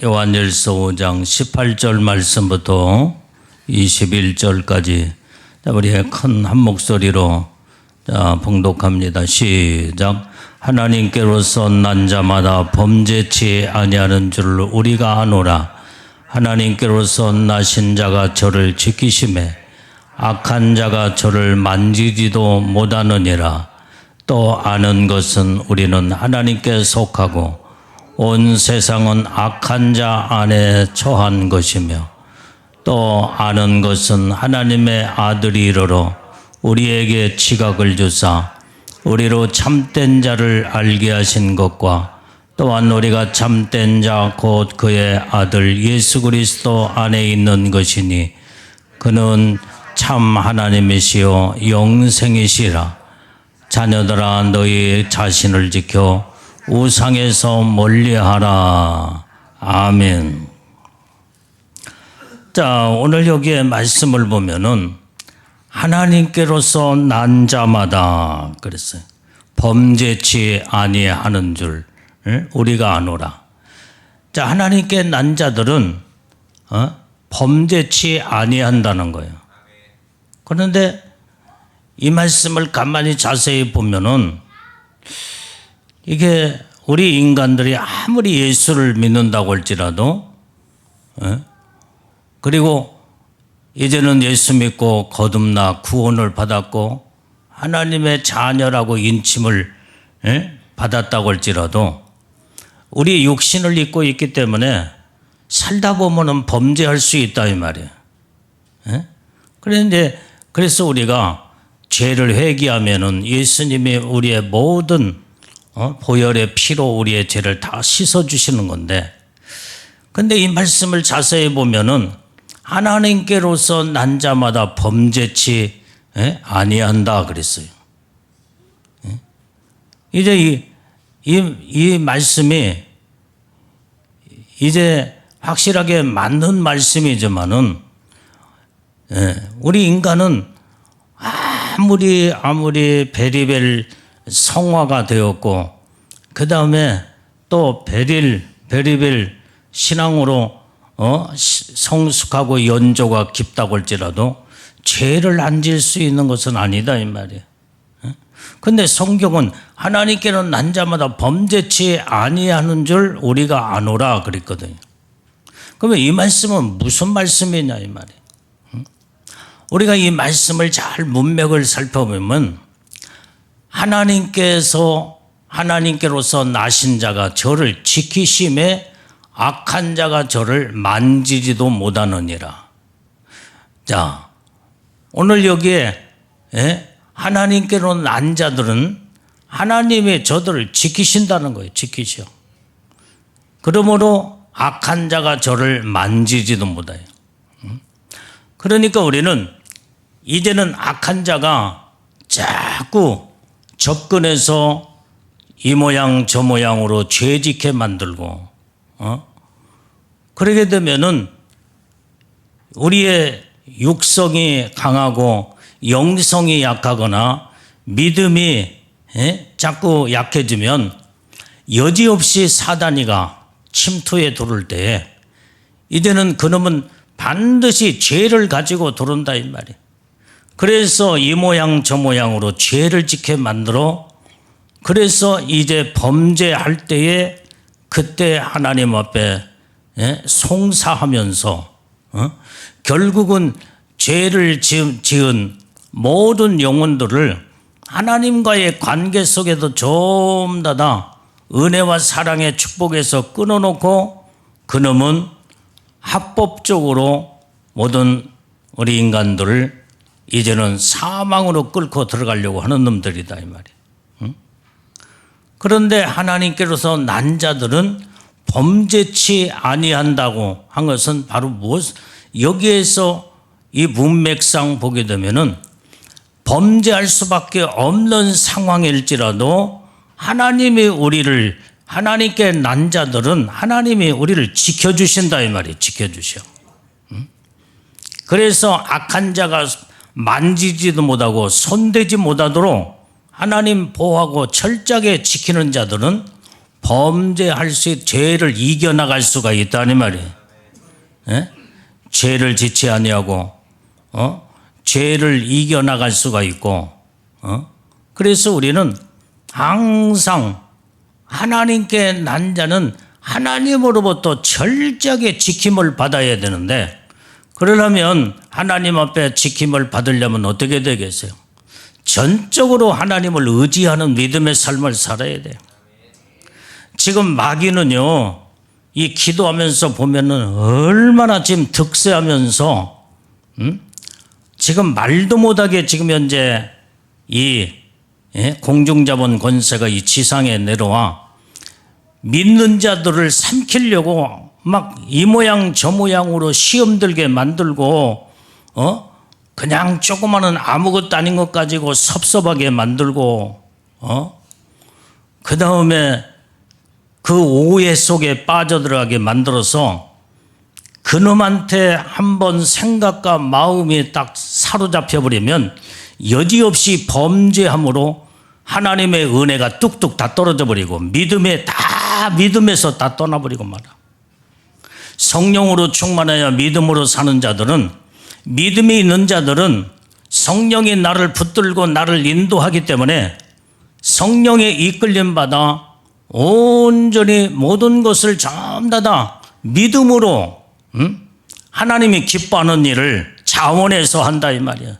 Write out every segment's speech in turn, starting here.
요한일서 5장 18절 말씀부터 21절까지 우리 큰 한 목소리로 봉독합니다. 시작. 하나님께로서 난 자마다 범죄치 아니하는 줄 우리가 아노라. 하나님께로서 나신 자가 저를 지키심에 악한 자가 저를 만지지도 못하느니라. 또 아는 것은 우리는 하나님께 속하고 온 세상은 악한 자 안에 처한 것이며 또 아는 것은 하나님의 아들이 이르러 우리에게 지각을 주사 우리로 참된 자를 알게 하신 것과 또한 우리가 참된 자 곧 그의 아들 예수 그리스도 안에 있는 것이니 그는 참 하나님이시요 영생이시라. 자녀들아 너희 자신을 지켜 우상에서 멀리하라. 아멘. 자, 오늘 여기에 말씀을 보면은 하나님께로서 난 자마다 그랬어요. 범죄치 아니하는 줄 우리가 아노라. 자, 하나님께 난 자들은 범죄치 아니한다는 거예요. 그런데 이 말씀을 가만히 자세히 보면은 이게 우리 인간들이 아무리 예수를 믿는다고 할지라도 그리고 이제는 예수 믿고 거듭나 구원을 받았고 하나님의 자녀라고 인침을 받았다고 할지라도 우리 육신을 입고 있기 때문에 살다 보면은 범죄할 수 있다 이 말이에요. 그래서 우리가 죄를 회개하면은 예수님이 우리의 모든 보혈의 피로 우리의 죄를 다 씻어주시는 건데, 근데 이 말씀을 자세히 보면은 하나님께로서 난 자마다 범죄치 아니한다 그랬어요. 이제 이 말씀이 이제 확실하게 맞는 말씀이지만은 우리 인간은 아무리 베리벨 성화가 되었고 그 다음에 또 베리벨 신앙으로 성숙하고 연조가 깊다고 할지라도 죄를 안 지을 수 있는 것은 아니다 이 말이에요. 근데 성경은 하나님께는 난 자마다 범죄치 아니하는 줄 우리가 아노라 그랬거든요. 그러면 이 말씀은 무슨 말씀이냐 이 말이에요. 우리가 이 말씀을 잘 문맥을 살펴보면 하나님께로서 나신 자가 저를 지키심에 악한 자가 저를 만지지도 못하느니라. 자, 오늘 여기에 하나님께로 난 자들은 하나님이 저들을 지키신다는 거예요. 지키셔. 그러므로 악한 자가 저를 만지지도 못해요. 그러니까 우리는 이제는 악한 자가 자꾸 접근해서 이 모양 저 모양으로 죄짓게 만들고 그러게 되면은 우리의 육성이 강하고 영성이 약하거나 믿음이 자꾸 약해지면 여지없이 사단이가 침투에 들어올 때에 이제는 그놈은 반드시 죄를 가지고 들어온다 이 말이에요. 그래서 이 모양 저 모양으로 죄를 짓게 만들어 그래서 이제 범죄할 때에 그때 하나님 앞에 송사하면서 결국은 죄를 지은 모든 영혼들을 하나님과의 관계 속에도 좀 더 은혜와 사랑의 축복에서 끊어놓고 그놈은 합법적으로 모든 우리 인간들을 이제는 사망으로 끌고 들어가려고 하는 놈들이다 이 말이에요. 그런데 하나님께로서 난 자들은 범죄치 아니한다고 한 것은 바로 무엇? 여기에서 이 문맥상 보게 되면은 범죄할 수밖에 없는 상황일지라도 하나님께 난 자들은 하나님이 우리를 지켜주신다 이 말이에요. 지켜주셔. 그래서 악한 자가 만지지도 못하고 손대지 못하도록 하나님 보호하고 철저하게 지키는 자들은 범죄할 수, 죄를 이겨나갈 수가 있다는 말이에요. 예? 죄를 짓지 아니하고, 죄를 이겨나갈 수가 있고, 그래서 우리는 항상 하나님께 난 자는 하나님으로부터 철저하게 지킴을 받아야 되는데, 그러려면 하나님 앞에 지킴을 받으려면 어떻게 되겠어요? 전적으로 하나님을 의지하는 믿음의 삶을 살아야 돼요. 지금 마귀는요, 이 기도하면서 보면은 얼마나 지금 득세하면서, 지금 말도 못하게 지금 현재 이 공중자본 권세가 이 지상에 내려와 믿는 자들을 삼키려고 막 이 모양 저 모양으로 시험 들게 만들고, 그냥 조그마한 아무것도 아닌 것 가지고 섭섭하게 만들고, 그 다음에 그 오해 속에 빠져들어가게 만들어서 그놈한테 한번 생각과 마음이 딱 사로잡혀 버리면 여지없이 범죄함으로 하나님의 은혜가 뚝뚝 다 떨어져 버리고 믿음에서 다 떠나버리고 말아. 성령으로 충만하여 믿음으로 사는 자들은, 믿음이 있는 자들은 성령이 나를 붙들고 나를 인도하기 때문에 성령의 이끌림 받아 온전히 모든 것을 전부 다 믿음으로 하나님이 기뻐하는 일을 자원해서 한다 이 말이야.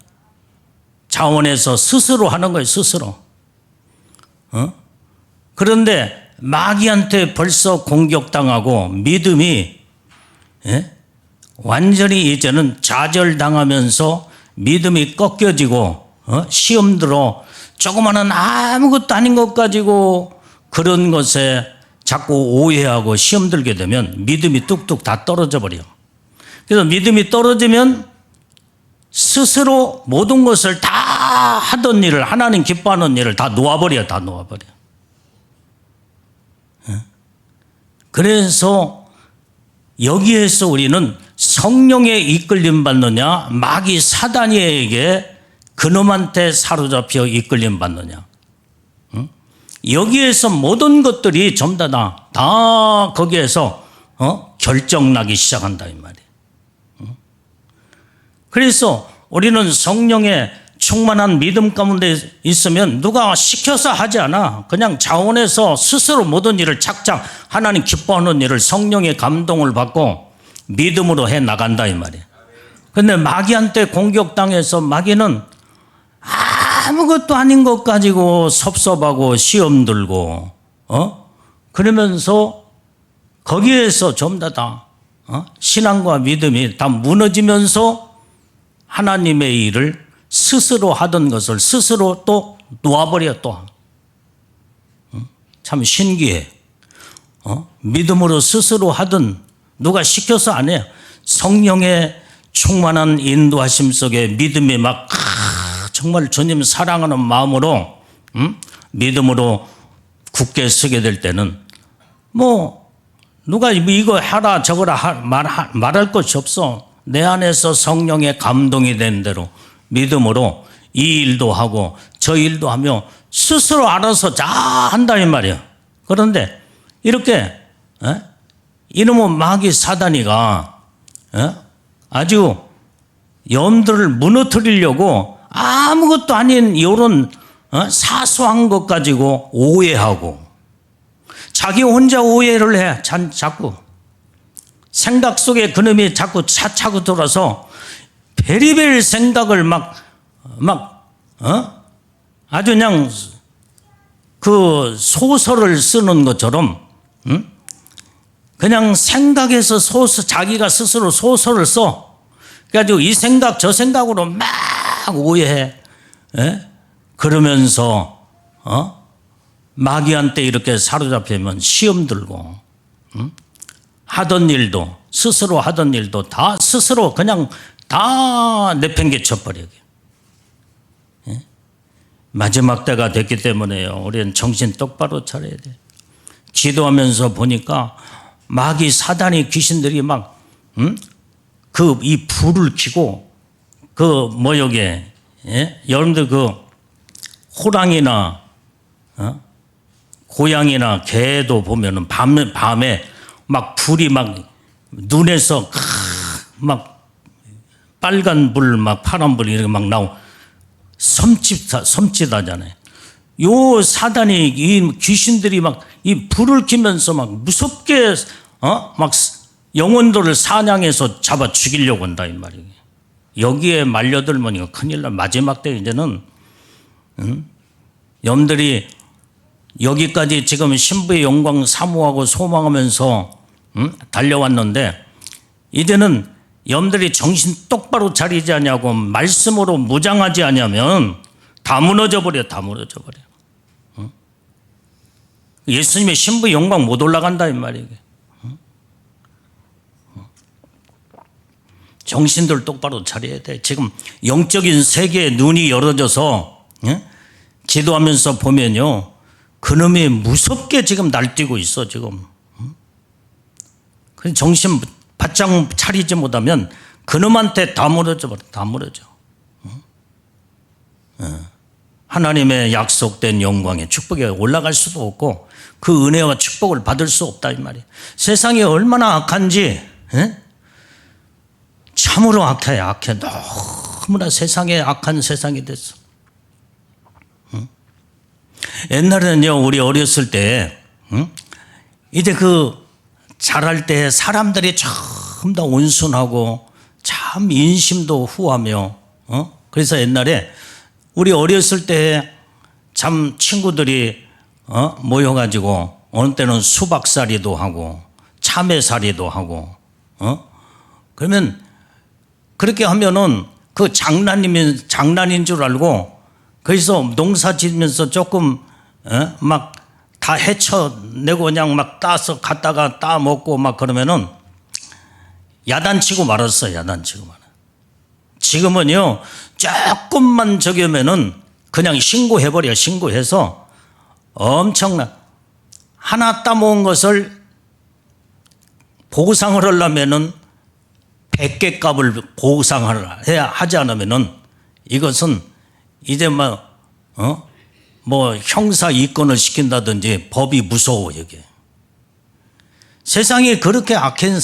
자원해서 스스로 하는 거예요. 스스로. 그런데 마귀한테 벌써 공격당하고 믿음이 완전히 이제는 좌절당하면서 믿음이 꺾여지고 시험 들어 조그마한 아무것도 아닌 것 가지고 그런 것에 자꾸 오해하고 시험 들게 되면 믿음이 뚝뚝 다 떨어져 버려. 그래서 믿음이 떨어지면 스스로 모든 것을 다 하던 일을, 하나님 기뻐하는 일을 다 놓아버려. 그래서 여기에서 우리는 성령의 이끌림 받느냐, 마귀 사단에게 그놈한테 사로잡혀 이끌림 받느냐. 여기에서 모든 것들이 전부 다 거기에서 결정나기 시작한다 이 말이에요. 그래서 우리는 성령의 충만한 믿음 가운데 있으면 누가 시켜서 하지 않아. 그냥 자원해서 스스로 모든 일을 착착 하나님 기뻐하는 일을 성령의 감동을 받고 믿음으로 해 나간다 이 말이에요. 그런데 마귀한테 공격당해서 마귀는 아무것도 아닌 것 가지고 섭섭하고 시험 들고 그러면서 거기에서 전부 다 신앙과 믿음이 다 무너지면서 하나님의 일을 스스로 하던 것을 스스로 또 놓아버려. 또 참 신기해. 믿음으로 스스로 하던, 누가 시켜서 안 해요. 성령의 충만한 인도하심 속에 믿음이 막 정말 주님 사랑하는 마음으로 믿음으로 굳게 서게 될 때는 뭐 누가 이거 하라 저거라 말할 것이 없어. 내 안에서 성령의 감동이 된 대로 믿음으로 이 일도 하고 저 일도 하며 스스로 알아서 다 한다 이 말이야. 그런데 이렇게 이놈의 마귀 사단이가 아주 염들을 무너뜨리려고 아무것도 아닌 이런 사소한 것 가지고 오해하고 자기 혼자 오해를 해. 자꾸 생각 속에 그놈이 자꾸 차차고 들어서 베리벨 생각을 아주 그냥 그 소설을 쓰는 것처럼 그냥 생각해서 자기가 스스로 소설을 써. 그래가지고 이 생각 저 생각으로 막 오해해. 그러면서 마귀한테 이렇게 사로잡히면 시험 들고 하던 일도 스스로 하던 일도 다 스스로 그냥 다 내팽개쳐버리게. 마지막 때가 됐기 때문에요. 우리는 정신 똑바로 차려야 돼. 기도하면서 보니까 마귀 사단이 귀신들이 막 이 불을 켜고 여러분들 그 호랑이나 고양이나 개도 보면은 밤에 막 불이 막 눈에서 막 빨간 불, 막 파란 불 이렇게 막 나오고 섬찟하잖아요. 요 사단이 이 귀신들이 막 이 불을 켜면서 막 무섭게 막 영혼들을 사냥해서 잡아 죽이려고 한다 이 말이에요. 여기에 말려들면 이거 큰일 나. 마지막 때 이제는 염들이 여기까지 지금 신부의 영광 사모하고 소망하면서 달려왔는데 이제는 염들이 정신 똑바로 차리지 않냐고 말씀으로 무장하지 않으면 다 무너져 버려. 예수님의 신부의 영광 못 올라간다 이 말이에요. 정신들 똑바로 차려야 돼. 지금 영적인 세계에 눈이 열어져서 기도하면서 보면요, 그놈이 무섭게 지금 날뛰고 있어 지금. 그 정신 바짝 차리지 못하면 그놈한테 다 무너져 버려. 다 무너져. 하나님의 약속된 영광의 축복에 올라갈 수도 없고 그 은혜와 축복을 받을 수 없다 이 말이에요. 세상이 얼마나 악한지, 참으로 악해. 너무나 세상에 악한 세상이 됐어. 옛날에는요, 우리 어렸을 때, 이제 그 자랄 때 사람들이 참 다 온순하고 참 인심도 후하며, 그래서 옛날에 우리 어렸을 때 참 친구들이 모여가지고 어느 때는 수박살이도 하고 참외살이도 하고, 그러면 그렇게 하면은 그 장난인 줄 알고 거기서 농사 짓면서 조금 막 다 헤쳐내고 그냥 막 따서 갖다가 따 먹고 막 그러면은 야단치고 말았어요. 야단치고 말아. 지금은요, 조금만 저기 하면은 그냥 신고해버려. 신고해서 엄청나. 하나 따먹은 것을 보상을 하려면은 100개 값을 보상을 해야 하지 않으면은 이것은 이제 뭐 형사 입건을 시킨다든지 법이 무서워. 이게 세상이 그렇게 악한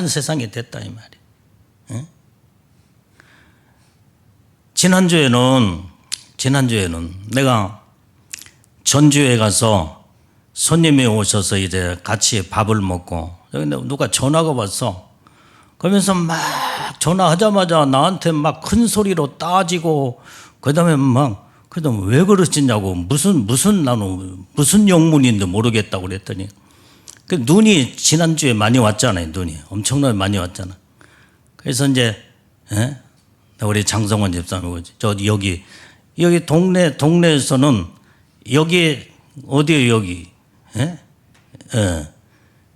세상이 됐다 이 말이에요. 지난주에는 내가 전주에 가서 손님이 오셔서 이제 같이 밥을 먹고 근데 누가 전화가 왔어. 그러면서 막 전화하자마자 나한테 막 큰 소리로 따지고 그다음에 막 그다음 왜 그러시냐고 무슨 영문인지 모르겠다고 그랬더니 그 눈이 지난주에 많이 왔잖아요. 눈이 엄청나게 많이 왔잖아. 그래서 이제 우리 장성원 집사님 저 여기 동네에서는 여기 어디에요 여기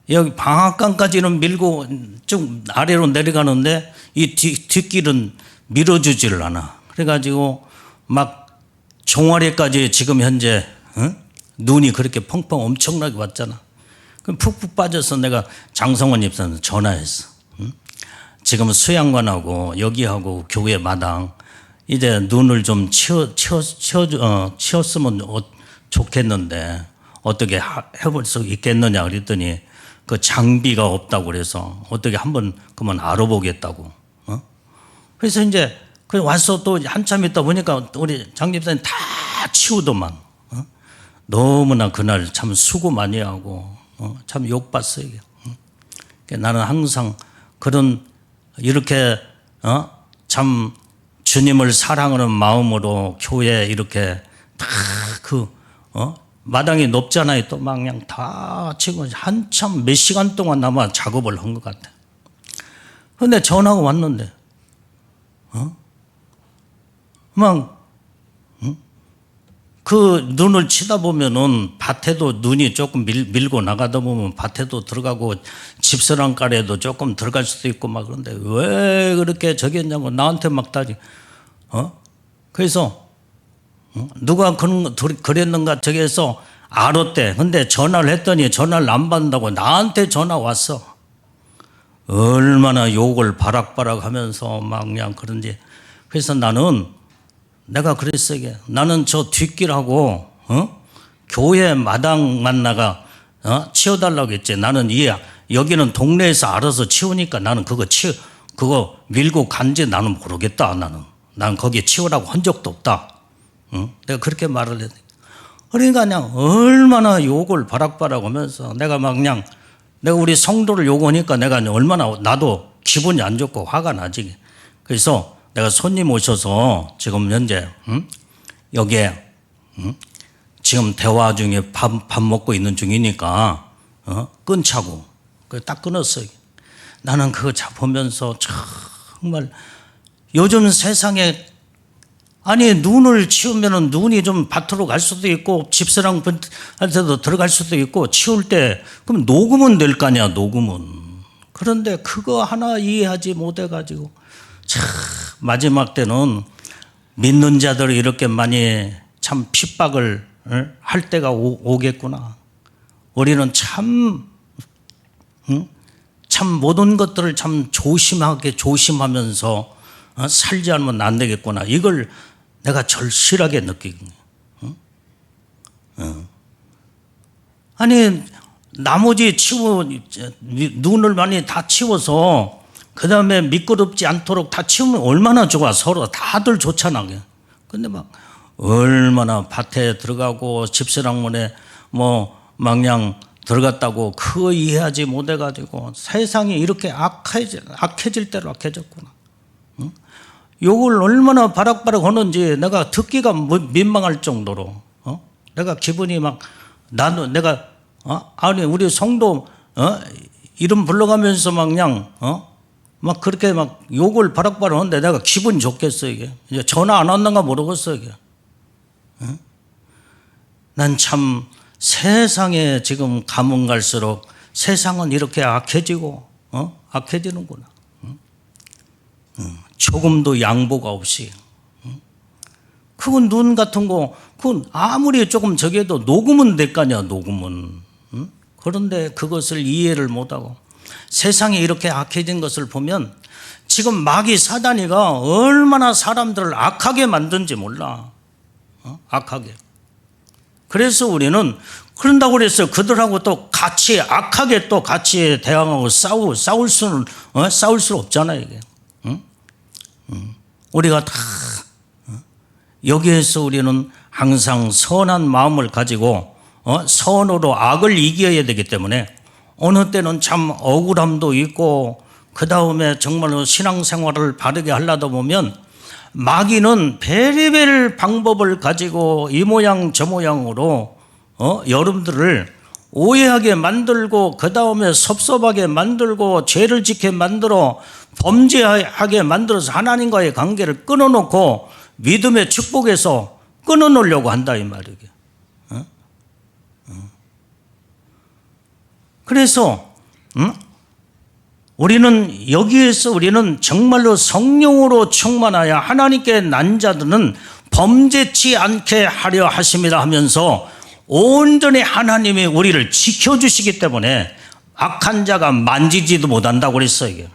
여기 방앗간까지는 밀고 쭉 아래로 내려가는데 이 뒷길은 밀어주지를 않아. 그래가지고 막 종아리까지 지금 현재 눈이 그렇게 펑펑 엄청나게 왔잖아. 그럼 푹푹 빠져서 내가 장성원 집사님 전화했어. 지금 수양관하고 여기하고 교회 마당 이제 눈을 좀 치웠으면 좋겠는데 어떻게 해볼 수 있겠느냐 그랬더니 그 장비가 없다고 그래서 어떻게 한번 그만 알아보겠다고. 그래서 이제 그 와서 또 한참 있다 보니까 우리 장 집사님 다 치우더만. 너무나 그날 참 수고 많이 하고 참 욕봤어요. 나는 항상 그런 이렇게 참 주님을 사랑하는 마음으로 교회에 이렇게 다 마당이 높잖아요. 또 막 그냥 다 치고 한참 몇 시간 동안 아마 작업을 한 것 같아. 그런데 전화가 왔는데 막 그 눈을 치다 보면은 밭에도 눈이 조금 밀고 나가다 보면 밭에도 들어가고 집사람가에도 조금 들어갈 수도 있고 막 그런데 왜 그렇게 저기 했냐고 나한테 막 따지. 그래서 누가 그랬는가 저기 해서 알았대. 근데 전화를 했더니 전화를 안 받는다고 나한테 전화 왔어. 얼마나 욕을 바락바락 하면서 막 그냥 그런지. 그래서 내가 그랬어. 이게. 나는 저 뒷길하고 교회 마당 만나가 치워달라고 했지. 나는 여기는 동네에서 알아서 치우니까 나는 그거 밀고 간지 나는 모르겠다. 난 거기 치우라고 한 적도 없다. 응? 내가 그렇게 말을 했. 그러니까 그냥 얼마나 욕을 바락바락 하면서 내가 우리 성도를 욕하니까 내가 얼마나 나도 기분이 안 좋고 화가 나지. 그래서 내가 손님 오셔서 지금 현재 여기에 지금 대화 중에 밥 먹고 있는 중이니까 끊자고 딱 끊었어요. 나는 그거 보면서 정말 요즘 세상에 아니 눈을 치우면은 눈이 좀 밭으로 갈 수도 있고 집사람한테도 들어갈 수도 있고 치울 때 그럼 녹으면 될 거 아니야. 녹으면. 그런데 그거 하나 이해하지 못해가지고 참 마지막 때는 믿는 자들이 이렇게 많이 참 핍박을 할 때가 오겠구나. 우리는 참 모든 것들을 참 조심하면서 살지 않으면 안 되겠구나. 이걸 내가 절실하게 느끼거든요. 아니 나머지 눈을 많이 다 치워서 그 다음에 미끄럽지 않도록 다 치우면 얼마나 좋아. 서로 다들 좋잖아. 근데 얼마나 밭에 들어가고 집사랑문에 그냥 들어갔다고 그거 이해하지 못해가지고 세상이 이렇게 악해질 대로 악해졌구나. 욕을 얼마나 바락바락 하는지 내가 듣기가 민망할 정도로 내가 기분이 아니 우리 성도 이름 불러가면서 그렇게 욕을 바락바락 하는데 내가 기분이 좋겠어. 이게 이제 전화 안 왔는가 모르겠어. 이게 난 참 세상에 지금 가면 갈수록 세상은 이렇게 악해지고 악해지는구나. 조금도 양보가 없이. 그건 눈 같은 거 그건 아무리 조금 저기해도 녹으면 될 거 아니야. 녹으면. 그런데 그것을 이해를 못하고 세상에 이렇게 악해진 것을 보면 지금 마귀 사단이가 얼마나 사람들을 악하게 만든지 몰라. 악하게. 그래서 우리는 그런다고 그래서 그들하고 또 같이 악하게 또 같이 대항하고 싸울 수는 없잖아요. 이게. 우리가 다 여기에서 우리는 항상 선한 마음을 가지고 선으로 악을 이겨야 되기 때문에 어느 때는 참 억울함도 있고 그 다음에 정말로 신앙생활을 바르게 하려다 보면 마귀는 별의별 방법을 가지고 이 모양 저 모양으로 여러분들을 오해하게 만들고 그 다음에 섭섭하게 만들고 죄를 짓게 만들어 범죄하게 만들어서 하나님과의 관계를 끊어놓고 믿음의 축복에서 끊어놓으려고 한다 이 말이에요. 그래서 우리는 여기에서 우리는 정말로 성령으로 충만하여 하나님께 난 자들은 범죄치 않게 하려 하심이라 하면서 온전히 하나님이 우리를 지켜주시기 때문에 악한 자가 만지지도 못한다고 그랬어요.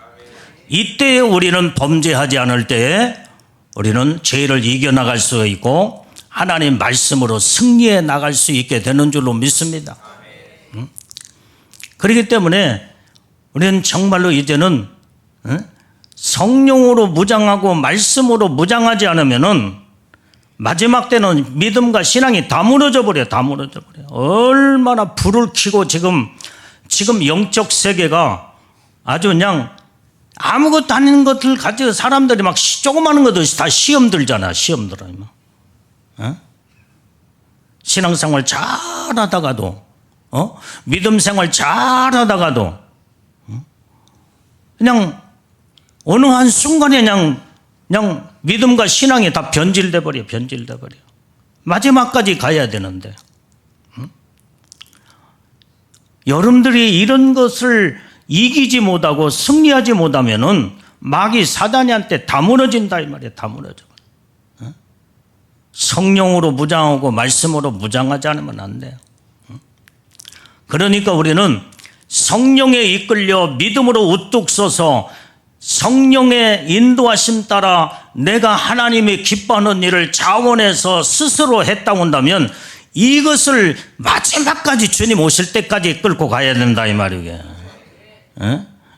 이때에 우리는 범죄하지 않을 때에 우리는 죄를 이겨나갈 수 있고 하나님 말씀으로 승리해 나갈 수 있게 되는 줄로 믿습니다. 그렇기 때문에 우리는 정말로 이제는 성령으로 무장하고 말씀으로 무장하지 않으면은 마지막 때는 믿음과 신앙이 다 무너져 버려. 얼마나 불을 켜고 지금 영적 세계가 아주 그냥 아무것도 아닌 것들 가지고 사람들이 조그마한 것들 다 시험 들잖아. 시험 들어. 신앙생활 잘하다가도 믿음 생활 잘하다가도 그냥 어느 한 순간에 그냥 믿음과 신앙이 다 변질돼 버려. 마지막까지 가야 되는데 여러분들이 이런 것을 이기지 못하고 승리하지 못하면은 마귀 사단이한테 다 무너진다 이 말이야. 다 무너져. 성령으로 무장하고 말씀으로 무장하지 않으면 안 돼요. 그러니까 우리는 성령에 이끌려 믿음으로 우뚝 서서 성령의 인도하심 따라 내가 하나님이 기뻐하는 일을 자원해서 스스로 했다 온다면 이것을 마지막까지 주님 오실 때까지 끌고 가야 된다 이 말이에요.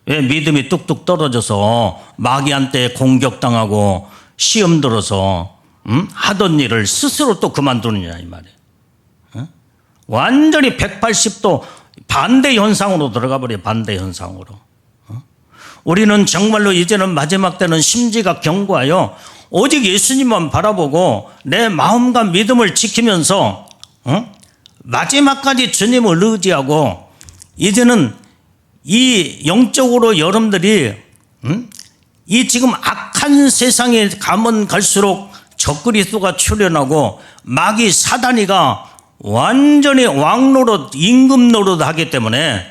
왜 믿음이 뚝뚝 떨어져서 마귀한테 공격당하고 시험 들어서 하던 일을 스스로 또 그만두느냐 이 말이에요. 완전히 180도 반대 현상으로 들어가 버려요. 반대 현상으로. 우리는 정말로 이제는 마지막 때는 심지가 견고하여 오직 예수님만 바라보고 내 마음과 믿음을 지키면서 마지막까지 주님을 의지하고 이제는 이 영적으로 여러분들이 이 지금 악한 세상에 가면 갈수록 적그리스도가 출현하고 마귀 사단이가 완전히 왕노릇 임금 노릇 하기 때문에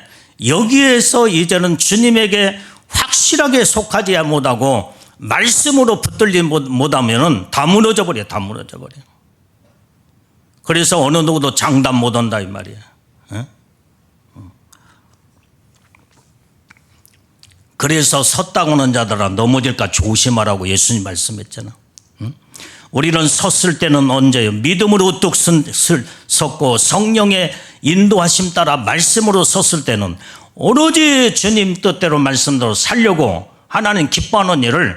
여기에서 이제는 주님에게 확실하게 속하지 못하고 말씀으로 붙들지 못하면 다 무너져 버려. 다 무너져 버려. 그래서 어느 누구도 장담 못한다 이 말이야. 그래서 섰다고는 자들아 넘어질까 조심하라고 예수님 말씀했잖아. 우리는 섰을 때는 언제요? 믿음으로 우뚝 섰고 성령의 인도하심 따라 말씀으로 섰을 때는 오로지 주님 뜻대로 말씀대로 살려고 하나님 기뻐하는 일을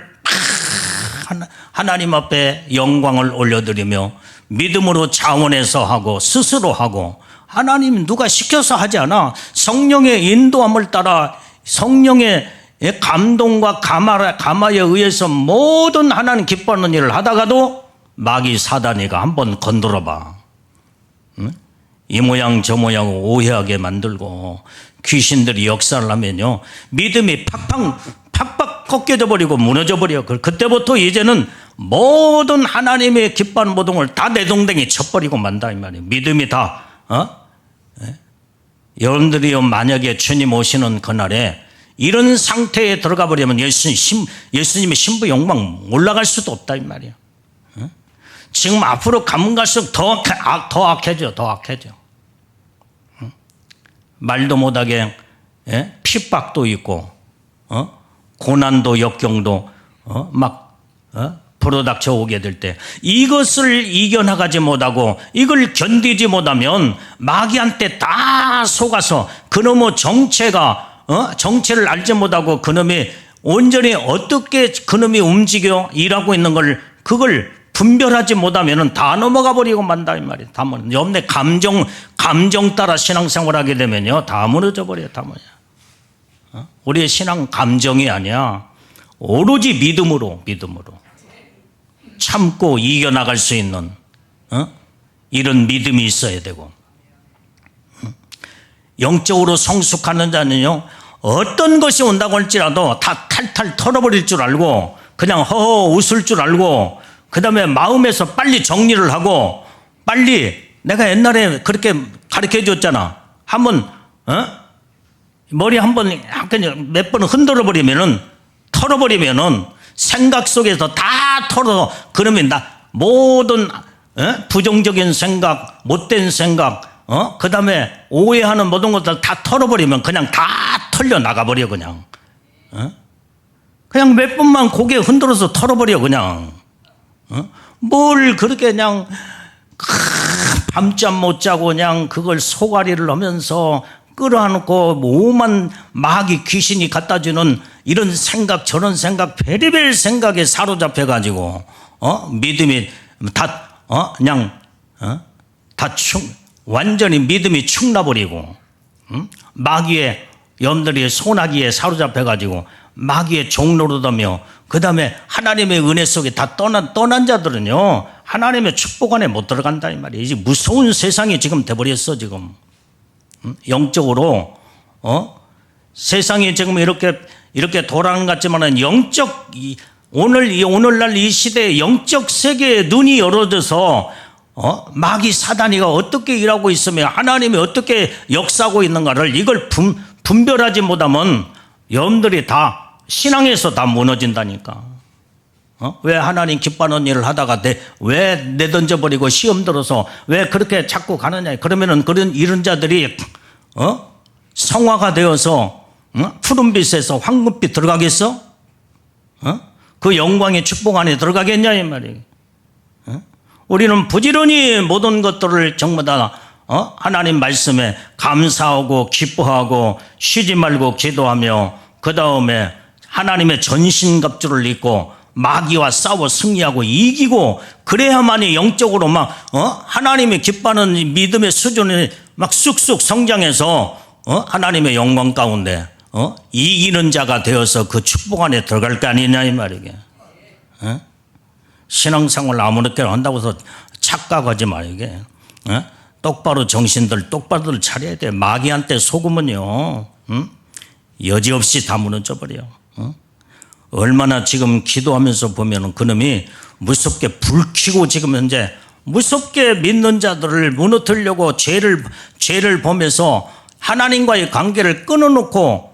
하나님 앞에 영광을 올려드리며 믿음으로 자원해서 하고 스스로 하고 하나님 누가 시켜서 하지 않아. 성령의 인도함을 따라 성령의 감동과 감화에 의해서 모든 하나님 기뻐하는 일을 하다가도 마귀 사단이가 한번 건드려봐. 이 모양 저 모양 오해하게 만들고 귀신들이 역사를 하면요 믿음이 팍팍 꺾여져 버리고 무너져 버려. 그때부터 이제는 모든 하나님의 기뻐하는 모든 걸 다 내동댕이 쳐버리고 만다 이 말이에요. 믿음이 다 여러분들이 만약에 주님 오시는 그날에 이런 상태에 들어가 버리면 예수님의 신부 영광 올라갈 수도 없다 이 말이에요. 지금 앞으로 가면 갈수록 더 악해져. 더 악해져. 말도 못하게 핍박도 있고 고난도 역경도 불어닥쳐 오게 될 때 이것을 이겨나가지 못하고 이걸 견디지 못하면 마귀한테 다 속아서 그놈의 정체를 알지 못하고 그놈이 온전히 어떻게 그놈이 움직여 일하고 있는 걸 그걸 분별하지 못하면 다 넘어가 버리고 만다 이 말이에요. 다 무너져. 여러분의 감정 따라 신앙생활하게 되면요 다 무너져 버려요. 다 뭐냐? 우리의 신앙 감정이 아니야. 오로지 믿음으로 참고 이겨나갈 수 있는 이런 믿음이 있어야 되고 영적으로 성숙하는 자는요 어떤 것이 온다고 할지라도 다 탈탈 털어버릴 줄 알고 그냥 허허 웃을 줄 알고 그 다음에 마음에서 빨리 정리를 하고 빨리 내가 옛날에 그렇게 가르쳐 줬잖아. 한번 머리 한번 몇 번 흔들어 버리면은 털어버리면은 생각 속에서 다 털어. 그러면 모든 부정적인 생각, 못된 생각, 그 다음에 오해하는 모든 것들 다 털어버리면 그냥 다 털려 나가버려 그냥. 그냥 몇 번만 고개 흔들어서 털어버려 그냥. 뭘 그렇게 그냥 밤잠 못 자고 그냥 그걸 소가리를 하면서 끌어안고 오만 마귀 귀신이 갖다 주는 이런 생각 저런 생각 별의별 생각에 사로잡혀 가지고 믿음이 완전히 믿음이 축나버리고 마귀의 염들이 소나기에 사로잡혀 가지고 마귀의 종노릇하며 그 다음에 하나님의 은혜 속에 다 떠난 자들은요 하나님의 축복 안에 못 들어간다 이 말이에요. 이제 무서운 세상이 지금 돼버렸어 지금. 영적으로 세상이 지금 이렇게 돌아가는 것 같지만은 영적 오늘날 이 시대의 영적 세계의 눈이 열어져서 마귀 사단이가 어떻게 일하고 있으며 하나님이 어떻게 역사하고 있는가를 이걸 분별하지 못하면 여러분들이 다 신앙에서 다 무너진다니까. 왜 하나님 기뻐하는 일을 하다가 왜 내던져버리고 시험 들어서 왜 그렇게 자꾸 가느냐. 그러면은 이런 자들이 성화가 되어서 푸른빛에서 황금빛 들어가겠어? 그 영광의 축복 안에 들어가겠냐 이 말이에요. 우리는 부지런히 모든 것들을 전부 다 하나님 말씀에 감사하고 기뻐하고 쉬지 말고 기도하며 그 다음에 하나님의 전신갑주를 입고 마귀와 싸워 승리하고 이기고 그래야만이 영적으로 막 하나님이 기뻐하는 믿음의 수준이 막 쑥쑥 성장해서 하나님의 영광 가운데 이기는 자가 되어서 그 축복 안에 들어갈 거 아니냐 이 말이게. 신앙생활 아무렇게나 한다고 해서 착각하지 말게. 똑바로 정신들 똑바로 차려야 돼. 마귀한테 속으면요 여지없이 다 무너져 버려. 얼마나 지금 기도하면서 보면은 그놈이 무섭게 불키고 지금 현재 무섭게 믿는 자들을 무너뜨리려고 죄를 보면서 하나님과의 관계를 끊어놓고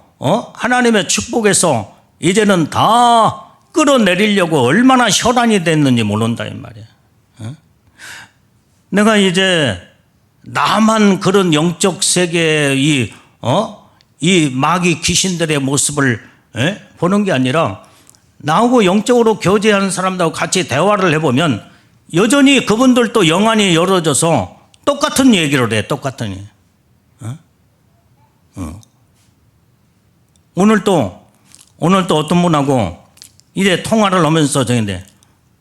하나님의 축복에서 이제는 다 끌어내리려고 얼마나 혈안이 됐는지 모른다 이 말이야. 내가 이제 나만 그런 영적 세계의 이 마귀 귀신들의 모습을 보는 게 아니라 나하고 영적으로 교제하는 사람들하고 같이 대화를 해보면 여전히 그분들도 영안이 열어져서 똑같은 얘기를 해. 똑같은 얘기. 오늘도 어떤 분하고 이제 통화를 하면서 저인데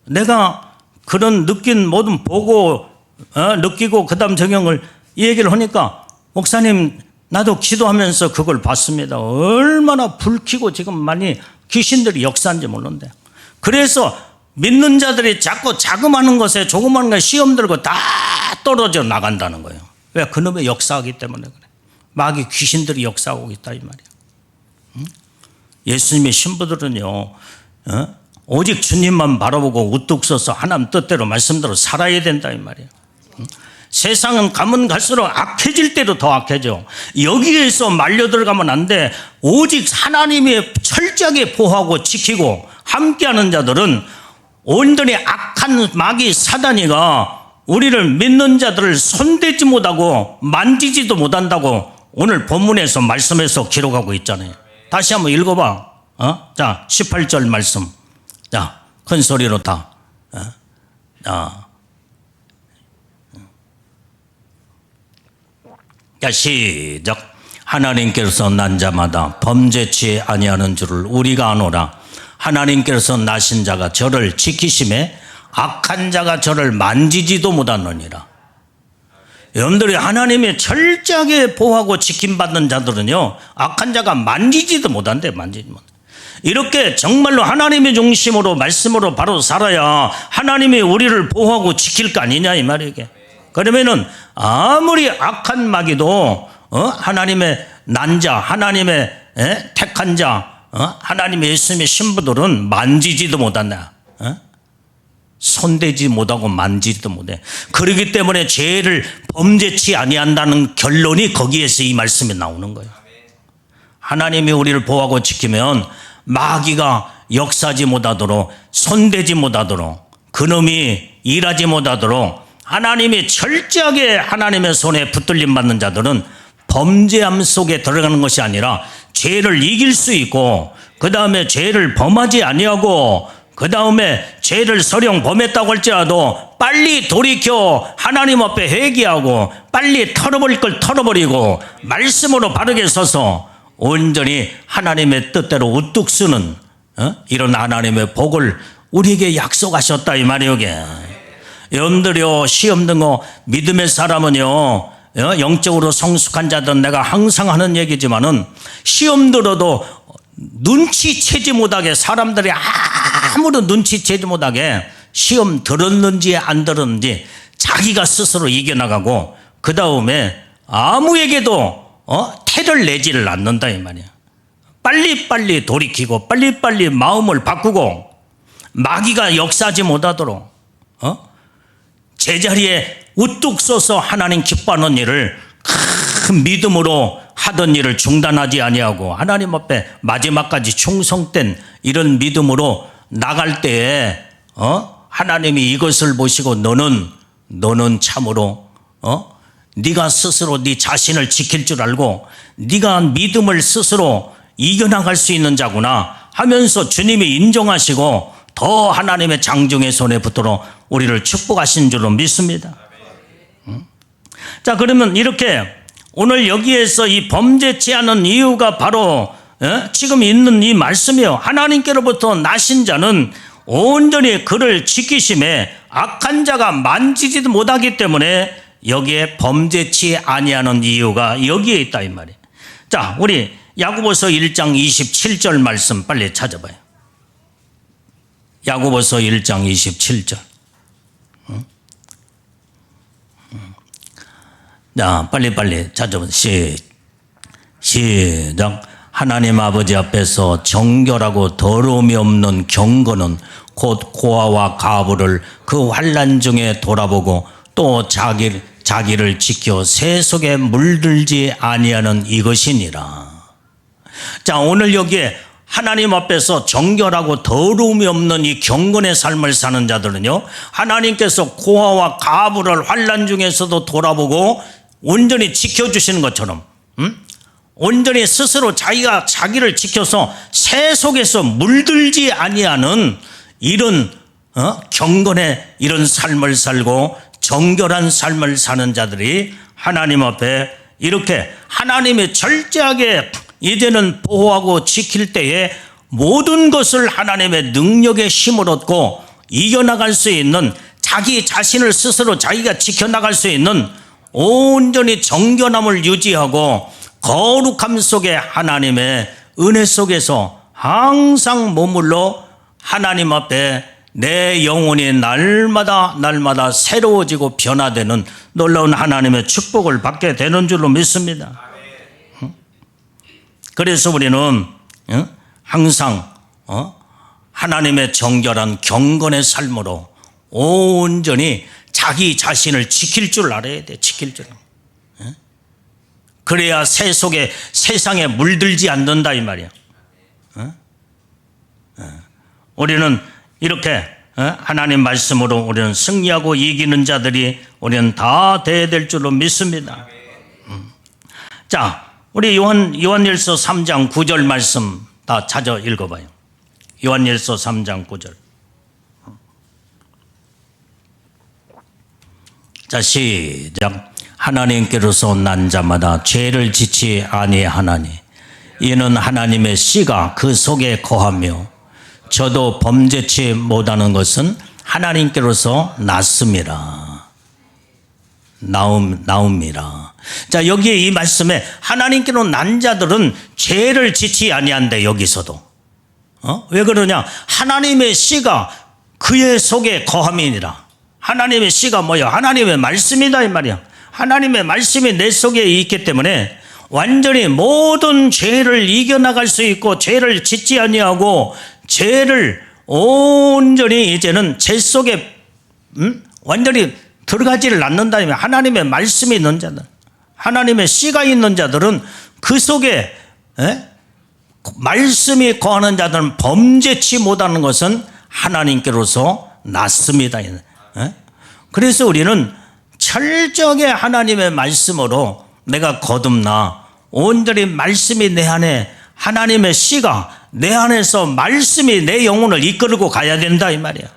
내가 그런 느낀 모든 보고 느끼고 그 다음 적용을 이 얘기를 하니까 목사님 나도 기도하면서 그걸 봤습니다. 얼마나 불키고 지금 많이 귀신들이 역사한지 모르는데 그래서 믿는 자들이 자꾸 자그마한 것에 조그마한 것에 시험 들고 다 떨어져 나간다는 거예요. 왜? 그놈의 역사하기 때문에 그래. 마귀 귀신들이 역사하고 있다 이 말이에요. 예수님의 신부들은요 오직 주님만 바라보고 우뚝 서서 하나님 뜻대로 말씀대로 살아야 된다 이 말이에요. 세상은 가면 갈수록 악해질 대로 더 악해져. 여기에서 말려 들어가면 안 돼. 오직 하나님이 철저하게 보호하고 지키고 함께하는 자들은 온전히 악한 마귀 사단이가 우리를 믿는 자들을 손대지 못하고 만지지도 못한다고 오늘 본문에서 말씀에서 기록하고 있잖아요. 다시 한번 읽어봐. 자, 18절 말씀. 자, 큰 소리로 다. 자, 시작. 하나님께서 난 자마다 범죄치 아니하는 줄을 우리가 아노라. 하나님께서 나신 자가 저를 지키심에 악한 자가 저를 만지지도 못하느니라. 여러분들이 하나님의 철저하게 보호하고 지킴받는 자들은요 악한 자가 만지지도 못한대. 만지지 못해. 이렇게 정말로 하나님의 중심으로 말씀으로 바로 살아야 하나님이 우리를 보호하고 지킬 거 아니냐 이 말이에요. 그러면은 아무리 악한 마귀도 하나님의 난 자, 하나님의 택한 자, 하나님의 예수님의 신부들은 만지지도 못한다. 손대지 못하고 만지지도 못해. 그렇기 때문에 죄를 범죄치 아니한다는 결론이 거기에서 이 말씀이 나오는 거예요. 하나님이 우리를 보호하고 지키면 마귀가 역사하지 못하도록 손대지 못하도록 그놈이 일하지 못하도록 하나님이 철저하게 하나님의 손에 붙들림 받는 자들은 범죄함 속에 들어가는 것이 아니라 죄를 이길 수 있고 그 다음에 죄를 범하지 아니하고 그 다음에 죄를 설령 범했다고 할지라도 빨리 돌이켜 하나님 앞에 회개하고 빨리 털어버릴 걸 털어버리고 말씀으로 바르게 서서 온전히 하나님의 뜻대로 우뚝 쓰는 이런 하나님의 복을 우리에게 약속하셨다 이 말이에요. 여러분들이요 시험 등거 믿음의 사람은요 영적으로 성숙한 자들은 내가 항상 하는 얘기지만은 시험 들어도 눈치채지 못하게 사람들이 아무런 눈치채지 못하게 시험 들었는지 안 들었는지 자기가 스스로 이겨나가고 그 다음에 아무에게도 태를 내지를 않는다 이 말이야. 빨리빨리 돌이키고 빨리빨리 마음을 바꾸고 마귀가 역사하지 못하도록 제자리에 우뚝 서서 하나님 기뻐하는 일을 큰 믿음으로 하던 일을 중단하지 아니하고 하나님 앞에 마지막까지 충성된 이런 믿음으로 나갈 때에 하나님이 이것을 보시고 너는 참으로 네가 스스로 네 자신을 지킬 줄 알고 네가 믿음을 스스로 이겨나갈 수 있는 자구나 하면서 주님이 인정하시고 더 하나님의 장중의 손에 붙도록 우리를 축복하신 줄로 믿습니다. 자, 그러면 이렇게 오늘 여기에서 이 범죄치 않은 이유가 바로 지금 있는 이 말씀이요. 하나님께로부터 나신 자는 온전히 그를 지키심에 악한 자가 만지지도 못하기 때문에 여기에 범죄치 아니하는 이유가 여기에 있다 이 말이에요. 자, 우리 야고보서 1장 27절 말씀 빨리 찾아봐요. 야고보서 1장 27절. 자, 빨리 찾아보세요. 시작. 하나님 아버지 앞에서 정결하고 더러움이 없는 경건은 곧 고아와 가부를 그 환난 중에 돌아보고 또 자기를 지켜 새 속에 물들지 아니하는 이것이니라. 자, 오늘 여기에 하나님 앞에서 정결하고 더러움이 없는 이 경건의 삶을 사는 자들은요, 하나님께서 고아와 가부를 환난 중에서도 돌아보고 온전히 지켜주시는 것처럼 온전히 스스로 자기가 자기를 지켜서 새 속에서 물들지 아니하는 이런 경건의 이런 삶을 살고 정결한 삶을 사는 자들이 하나님 앞에 이렇게 하나님이 철저하게 이제는 보호하고 지킬 때에 모든 것을 하나님의 능력의 힘을 얻고 이겨나갈 수 있는, 자기 자신을 스스로 자기가 지켜나갈 수 있는 온전히 정결함을 유지하고 거룩함 속에 하나님의 은혜 속에서 항상 머물러 하나님 앞에 내 영혼이 날마다 새로워지고 변화되는 놀라운 하나님의 축복을 받게 되는 줄로 믿습니다. 그래서 우리는 항상 하나님의 정결한 경건의 삶으로 온전히 자기 자신을 지킬 줄 알아야 돼. 지킬 줄. 그래야 새 속에 세상에 물들지 않는다 이 말이야. 우리는 이렇게 하나님 말씀으로 우리는 승리하고 이기는 자들이 우리는 다 돼야 될 줄로 믿습니다. 자, 우리 요한일서 3장 9절 말씀 다 찾아 읽어봐요. 요한일서 3장 9절. 자, 시작. 하나님께로서 난 자마다 죄를 짓지 아니하나니 이는 하나님의 씨가 그 속에 거하며 저도 범죄치 못하는 것은 하나님께로서 났음이라. 나옵니다. 자, 여기에 이 말씀에 하나님께로 난 자들은 죄를 짓지 아니한대. 여기서도 왜 그러냐? 하나님의 씨가 그의 속에 거함이니라. 하나님의 씨가 뭐야? 하나님의 말씀이다 이 말이야. 하나님의 말씀이 내 속에 있기 때문에 완전히 모든 죄를 이겨나갈 수 있고 죄를 짓지 아니하고 죄를 온전히 이제는 죄 속에 완전히 들어가지를 않는다면 하나님의 말씀이 있는 자들, 하나님의 씨가 있는 자들은 그 속에 말씀이 거하는 자들은 범죄치 못하는 것은 하나님께로서 났습니다. 그래서 우리는 철저하게 하나님의 말씀으로 내가 거듭나 온전히 말씀이 내 안에, 하나님의 씨가 내 안에서 말씀이 내 영혼을 이끌고 가야 된다 이 말이야.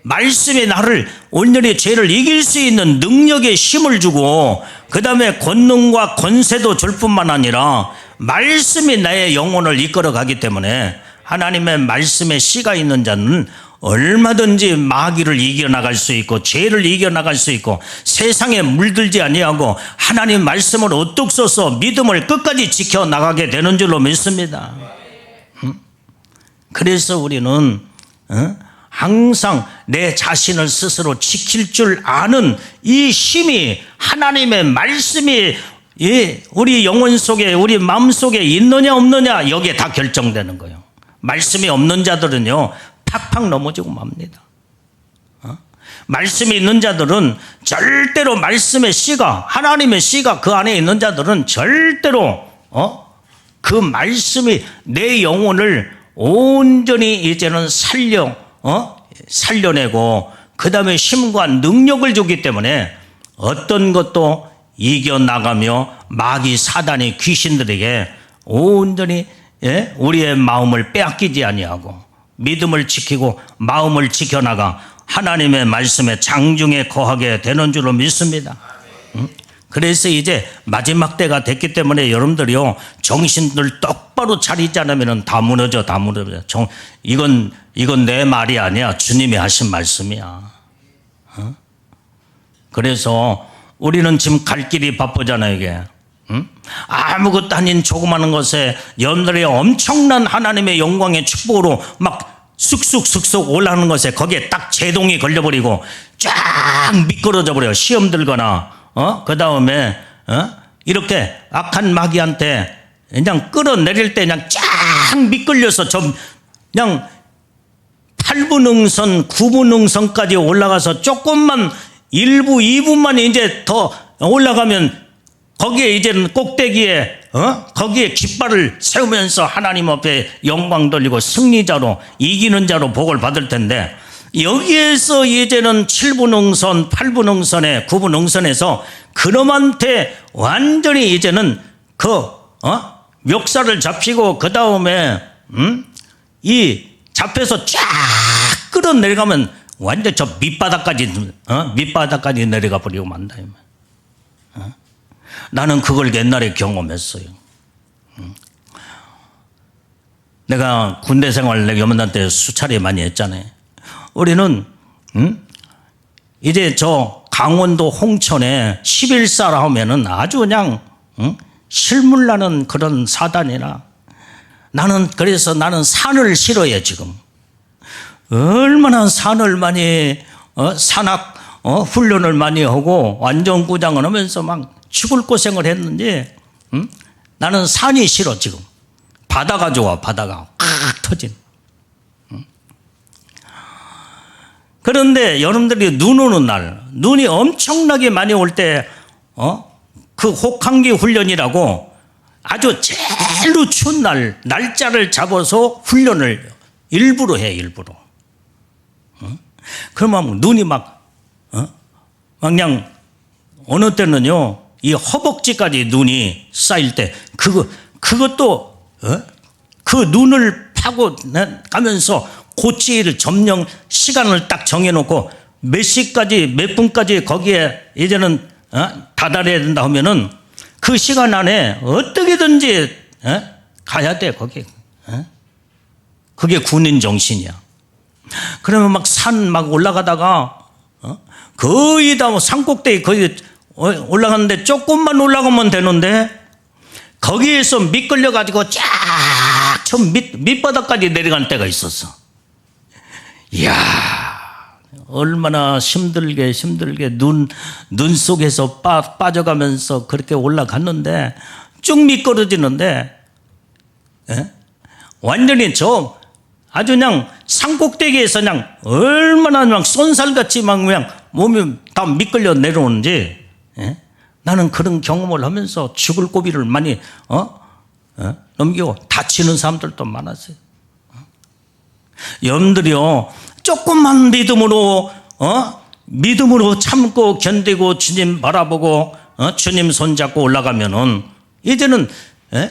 말씀이 나를 온전히 죄를 이길 수 있는 능력의 힘을 주고 그 다음에 권능과 권세도 줄 뿐만 아니라 말씀이 나의 영혼을 이끌어 가기 때문에 하나님의 말씀에 씨가 있는 자는 얼마든지 마귀를 이겨나갈 수 있고 죄를 이겨나갈 수 있고 세상에 물들지 아니하고 하나님 말씀을 우뚝 서서 믿음을 끝까지 지켜나가게 되는 줄로 믿습니다. 그래서 우리는 항상 내 자신을 스스로 지킬 줄 아는 이 힘이, 하나님의 말씀이 우리 영혼 속에, 우리 마음 속에 있느냐 없느냐 여기에 다 결정되는 거예요. 말씀이 없는 자들은요 팍팍 넘어지고 맙니다. 말씀이 있는 자들은 절대로 말씀의 씨가, 하나님의 씨가 그 안에 있는 자들은 절대로 그 말씀이 내 영혼을 온전히 이제는 살려내고 그 다음에 힘과 능력을 주기 때문에 어떤 것도 이겨나가며 마귀 사단이 귀신들에게 온전히 우리의 마음을 빼앗기지 아니하고 믿음을 지키고 마음을 지켜나가 하나님의 말씀에 장중에 거하게 되는 줄로 믿습니다. 그래서 이제 마지막 때가 됐기 때문에 여러분들이요, 정신들 똑바로 차리지 않으면 다 무너져. 이건 내 말이 아니야. 주님이 하신 말씀이야. 그래서 우리는 지금 갈 길이 바쁘잖아요, 이게. 아무것도 아닌 조그마한 것에 여러분들이 엄청난 하나님의 영광의 축복으로 막 쑥쑥 올라가는 것에 거기에 딱 제동이 걸려버리고 쫙 미끄러져 버려요. 시험 들거나 그 다음에 이렇게 악한 마귀한테 그냥 끌어내릴 때 그냥 쫙 미끌려서 그냥 8분응선 9분응선까지 올라가서 조금만 1부 2부만 이제 더 올라가면 거기에 이제는 꼭대기에 거기에 깃발을 세우면서 하나님 앞에 영광 돌리고 승리자로 이기는 자로 복을 받을 텐데, 여기에서 이제는 7분 응선, 8분 응선에 9분 응선에서 그놈한테 완전히 이제는 멱살을 잡히고 그 다음에 이 잡혀서 쫙 끌어내려가면 완전 저 밑바닥까지 내려가 버리고 만다. 나는 그걸 옛날에 경험했어요. 내가 군대 생활 내가 연만단 때 수차례 많이 했잖아요. 우리는 이제 저 강원도 홍천에 11사라 하면은 아주 그냥 실물나는 그런 사단이라, 그래서 나는 산을 싫어해. 지금 얼마나 산을 많이 산악 훈련을 많이 하고 완전구장을 하면서 막 죽을 고생을 했는지 나는 산이 싫어. 지금 바다가 좋아. 바다가 팍 터진. 그런데 여러분들이 눈 오는 날, 눈이 엄청나게 많이 올 때 그 혹한기 훈련이라고 아주 제일로 추운 날짜를 잡아서 훈련을 일부러 해. 일부러. 그러면 눈이 막 그냥 어느 때는요, 이 허벅지까지 눈이 쌓일 때 그것도 그 눈을 파고 가면서 고치를 점령 시간을 딱 정해놓고 몇 시까지 몇 분까지 거기에 이제는 다다려야 된다 하면은 그 시간 안에 어떻게든지 가야 돼. 거기. 그게 군인 정신이야. 그러면 막 산 막 올라가다가 거의 다 산꼭대기 거의 올라갔는데 조금만 올라가면 되는데 거기에서 미끌려가지고 쫙 저 밑바닥까지 내려갈 때가 있었어. 이야, 얼마나 힘들게 눈 속에서 빠져가면서 그렇게 올라갔는데 쭉 미끄러지는데, 완전히 아주 그냥 산꼭대기에서 그냥 얼마나 막 쏜살같이 막 그냥 몸이 다 미끌려 내려오는지, 나는 그런 경험을 하면서 죽을 고비를 많이 넘기고 다치는 사람들도 많았어요. 여러분들이요, 조금만 믿음으로 참고 견디고 주님 바라보고 주님 손잡고 올라가면은 이제는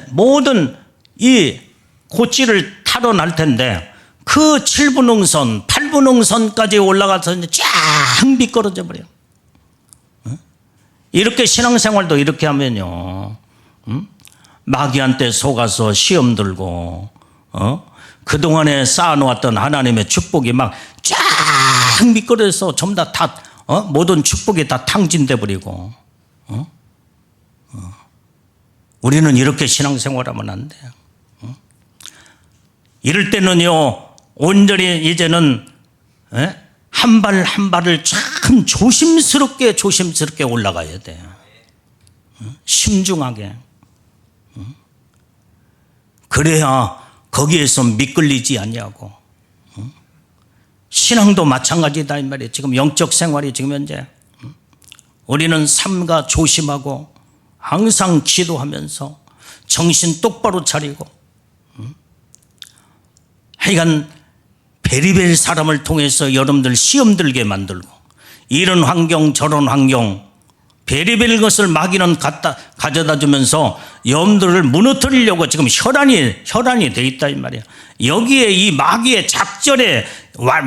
모든 이 고치를 타러 날 텐데, 그 7분 응선, 8분 응선까지 올라가서 이제 쫙 미끄러져 버려요. 이렇게 신앙생활도 이렇게 하면요, 마귀한테 속아서 시험 들고 그동안에 쌓아놓았던 하나님의 축복이 막 쫙 미끄러져서 전부 다 모든 축복이 다 탕진돼 버리고, 우리는 이렇게 신앙생활하면 안 돼요. 이럴 때는요, 온전히 이제는 한 발 한 발을 참 조심스럽게 올라가야 돼요. 심중하게. 그래야 거기에서 미끌리지 않냐고. 신앙도 마찬가지다 이 말이에요. 지금 영적 생활이 지금 현재 우리는 삼가 조심하고 항상 기도하면서 정신 똑바로 차리고, 하여간 베리벨 사람을 통해서 여러분들 시험 들게 만들고, 이런 환경 저런 환경 베리벨 것을 마귀는 가져다 주면서 여러분들을 무너뜨리려고 지금 혈안이 돼 있다 이 말이야. 여기에 이 마귀의 작전에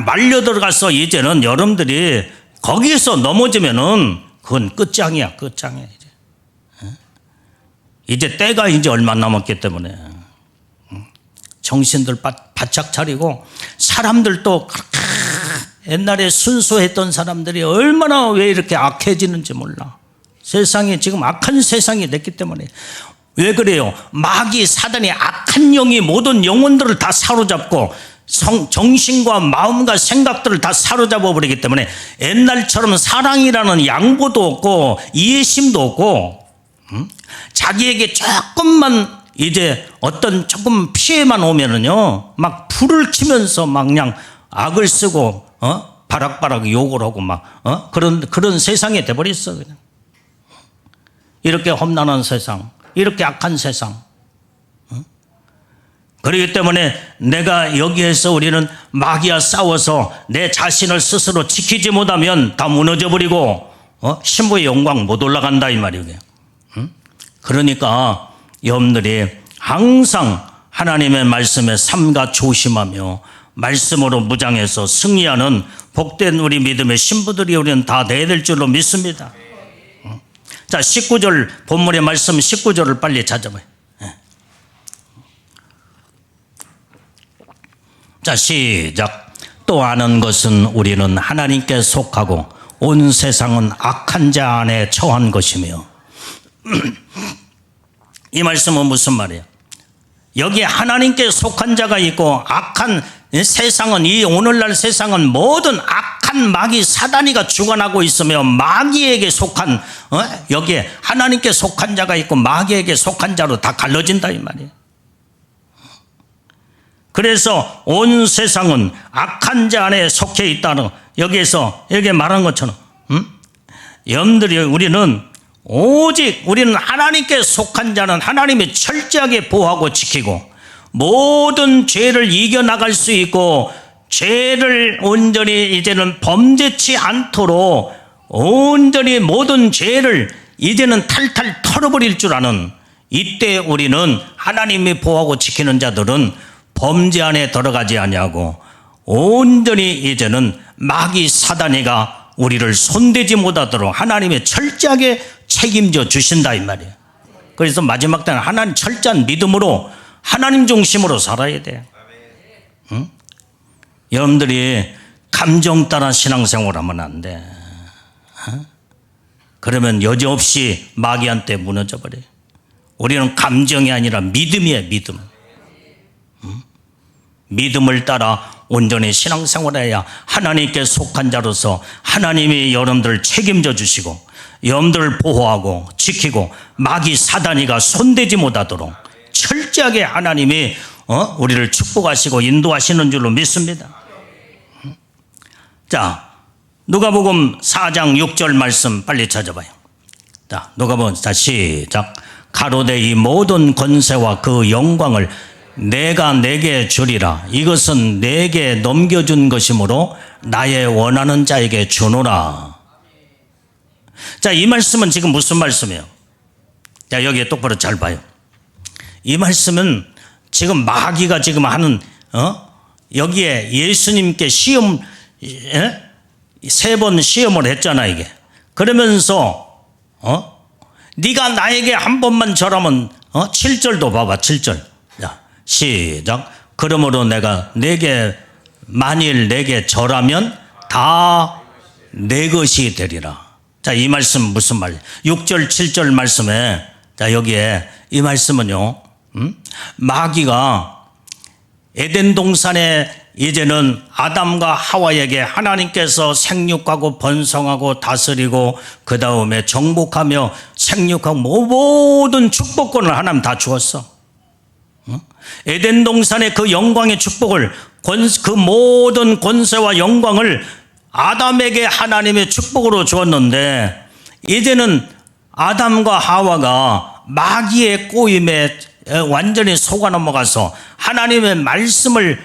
말려 들어가서 이제는 여러분들이 거기서 넘어지면은 그건 끝장이야. 이제 때가 이제 얼마 남았기 때문에 정신들 바짝 차리고, 사람들도 옛날에 순수했던 사람들이 얼마나 왜 이렇게 악해지는지 몰라. 세상이 지금 악한 세상이 됐기 때문에. 왜 그래요? 마귀 사단이 악한 영이 모든 영혼들을 다 사로잡고 정신과 마음과 생각들을 다 사로잡아 버리기 때문에 옛날처럼 사랑이라는 양보도 없고 이해심도 없고, 자기에게 조금만 이제 어떤 조금 피해만 오면은요 막 불을 켜면서 막 그냥 악을 쓰고 바락바락 욕을 하고 막 그런 세상이 돼버렸어. 그냥 이렇게 험난한 세상, 이렇게 악한 세상. 그렇기 때문에 내가 여기에서 우리는 마귀와 싸워서 내 자신을 스스로 지키지 못하면 다 무너져 버리고 신부의 영광 못 올라간다 이 말이에요. 그러니까 여러분들이 항상 하나님의 말씀에 삼가 조심하며 말씀으로 무장해서 승리하는 복된 우리 믿음의 신부들이 우리는 다 돼야 될 줄로 믿습니다. 자, 19절 본문의 말씀 19절을 빨리 찾아봐요. 자, 시작. 또 아는 것은 우리는 하나님께 속하고 온 세상은 악한 자 안에 처한 것이며. 이 말씀은 무슨 말이에요? 여기 하나님께 속한 자가 있고 악한 세상은, 이 오늘날 세상은 모든 악한 마귀 사단이가 주관하고 있으며 마귀에게 속한 여기에 하나님께 속한 자가 있고 마귀에게 속한 자로 다 갈라진다 이 말이에요. 그래서 온 세상은 악한 자 안에 속해 있다는, 여기에서 여기 말한 것처럼 여러분들이 우리는 하나님께 속한 자는 하나님이 철저하게 보호하고 지키고 모든 죄를 이겨나갈 수 있고 죄를 온전히 이제는 범죄치 않도록 온전히 모든 죄를 이제는 탈탈 털어버릴 줄 아는, 이때 우리는 하나님이 보호하고 지키는 자들은 범죄 안에 들어가지 아니하고 온전히 이제는 마귀 사단이가 우리를 손대지 못하도록 하나님이 철저하게 책임져 주신다 이 말이에요. 그래서 마지막 때는 하나님 철저한 믿음으로 하나님 중심으로 살아야 돼요. 여러분들이 감정 따라 신앙생활 하면 안 돼. 그러면 여지없이 마귀한테 무너져 버려요. 우리는 감정이 아니라 믿음이에요. 믿음을 따라 온전히 신앙생활해야 하나님께 속한 자로서 하나님이 여러분들을 책임져 주시고 여러분들을 보호하고 지키고 마귀 사단이가 손대지 못하도록 철저하게 하나님이 우리를 축복하시고 인도하시는 줄로 믿습니다. 자, 누가복음 4장 6절 말씀 빨리 찾아봐요. 자, 누가복음, 자, 시작. 가로되 이 모든 권세와 그 영광을 내가 내게 주리라. 이것은 내게 넘겨준 것이므로 나의 원하는 자에게 주노라. 자, 이 말씀은 지금 무슨 말씀이에요? 자, 여기에 똑바로 잘 봐요. 이 말씀은 지금 마귀가 지금 하는 여기에 예수님께 시험 3번 시험을 했잖아 이게. 그러면서 네가 나에게 한 번만 절하면 7절도 봐봐. 7절. 자, 시작. 그러므로 내가 만일 내게 절하면 다 내 것이 되리라. 자, 이 말씀 무슨 말이에요? 6절 7절 말씀에, 자, 여기에 이 말씀은요, 마귀가 에덴 동산에 이제는 아담과 하와에게 하나님께서 생육하고 번성하고 다스리고 그 다음에 정복하며 생육하고 모든 축복권을 하나님 다 주었어. 에덴 동산의 그 영광의 축복을, 그 모든 권세와 영광을 아담에게 하나님의 축복으로 주었는데, 이제는 아담과 하와가 마귀의 꼬임에 완전히 속아 넘어가서 하나님의 말씀을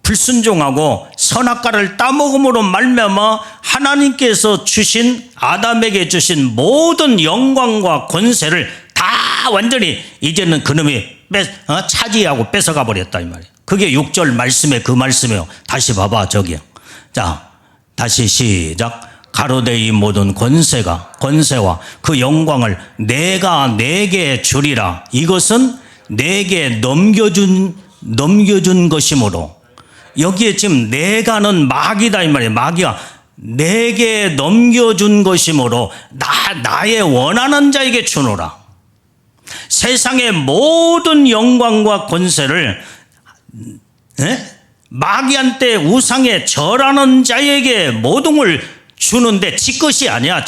불순종하고 선악과를 따먹음으로 말미암아 하나님께서 주신 아담에게 주신 모든 영광과 권세를 다 완전히 이제는 그놈이 차지하고 뺏어가 버렸다 이 말이에요. 그게 6절 말씀의 그 말씀이에요. 다시 봐봐 저기요. 자 다시 시작. 가로되 이 모든 권세와 그 영광을 내가 내게 주리라. 이것은 내게 넘겨준 것이므로, 여기에 지금 내가는 마귀다 이 말이에요. 마귀가 내게 넘겨준 것이므로 나의 원하는 자에게 주노라. 세상의 모든 영광과 권세를 마귀한테 우상에 절하는 자에게 모든 걸 주는데 지 것이 아니야.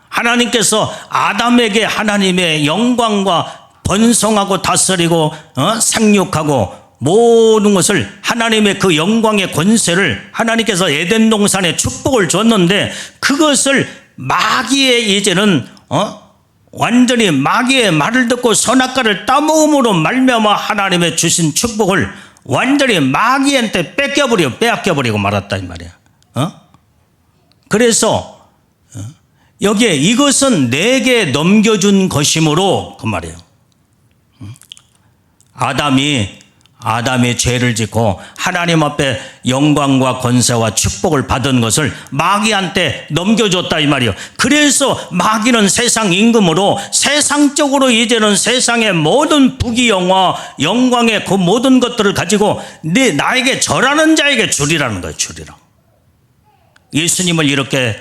하나님께서 아담에게 하나님의 영광과 번성하고 다스리고 생육하고 모든 것을 하나님의 그 영광의 권세를 하나님께서 에덴 동산에 축복을 줬는데, 그것을 마귀의 이제는 완전히 마귀의 말을 듣고 선악과를 따먹음으로 말미암아 하나님의 주신 축복을 완전히 마귀한테 빼앗겨버리고 말았다 이 말이야. 그래서 여기에 이것은 내게 넘겨준 것이므로 그 말이에요. 아담이 죄를 짓고 하나님 앞에 영광과 권세와 축복을 받은 것을 마귀한테 넘겨줬다 이 말이에요. 그래서 마귀는 세상 임금으로 세상적으로 이제는 세상의 모든 부귀영화 영광의 그 모든 것들을 가지고 나에게 절하는 자에게 주리라는 거예요. 주리라. 예수님을 이렇게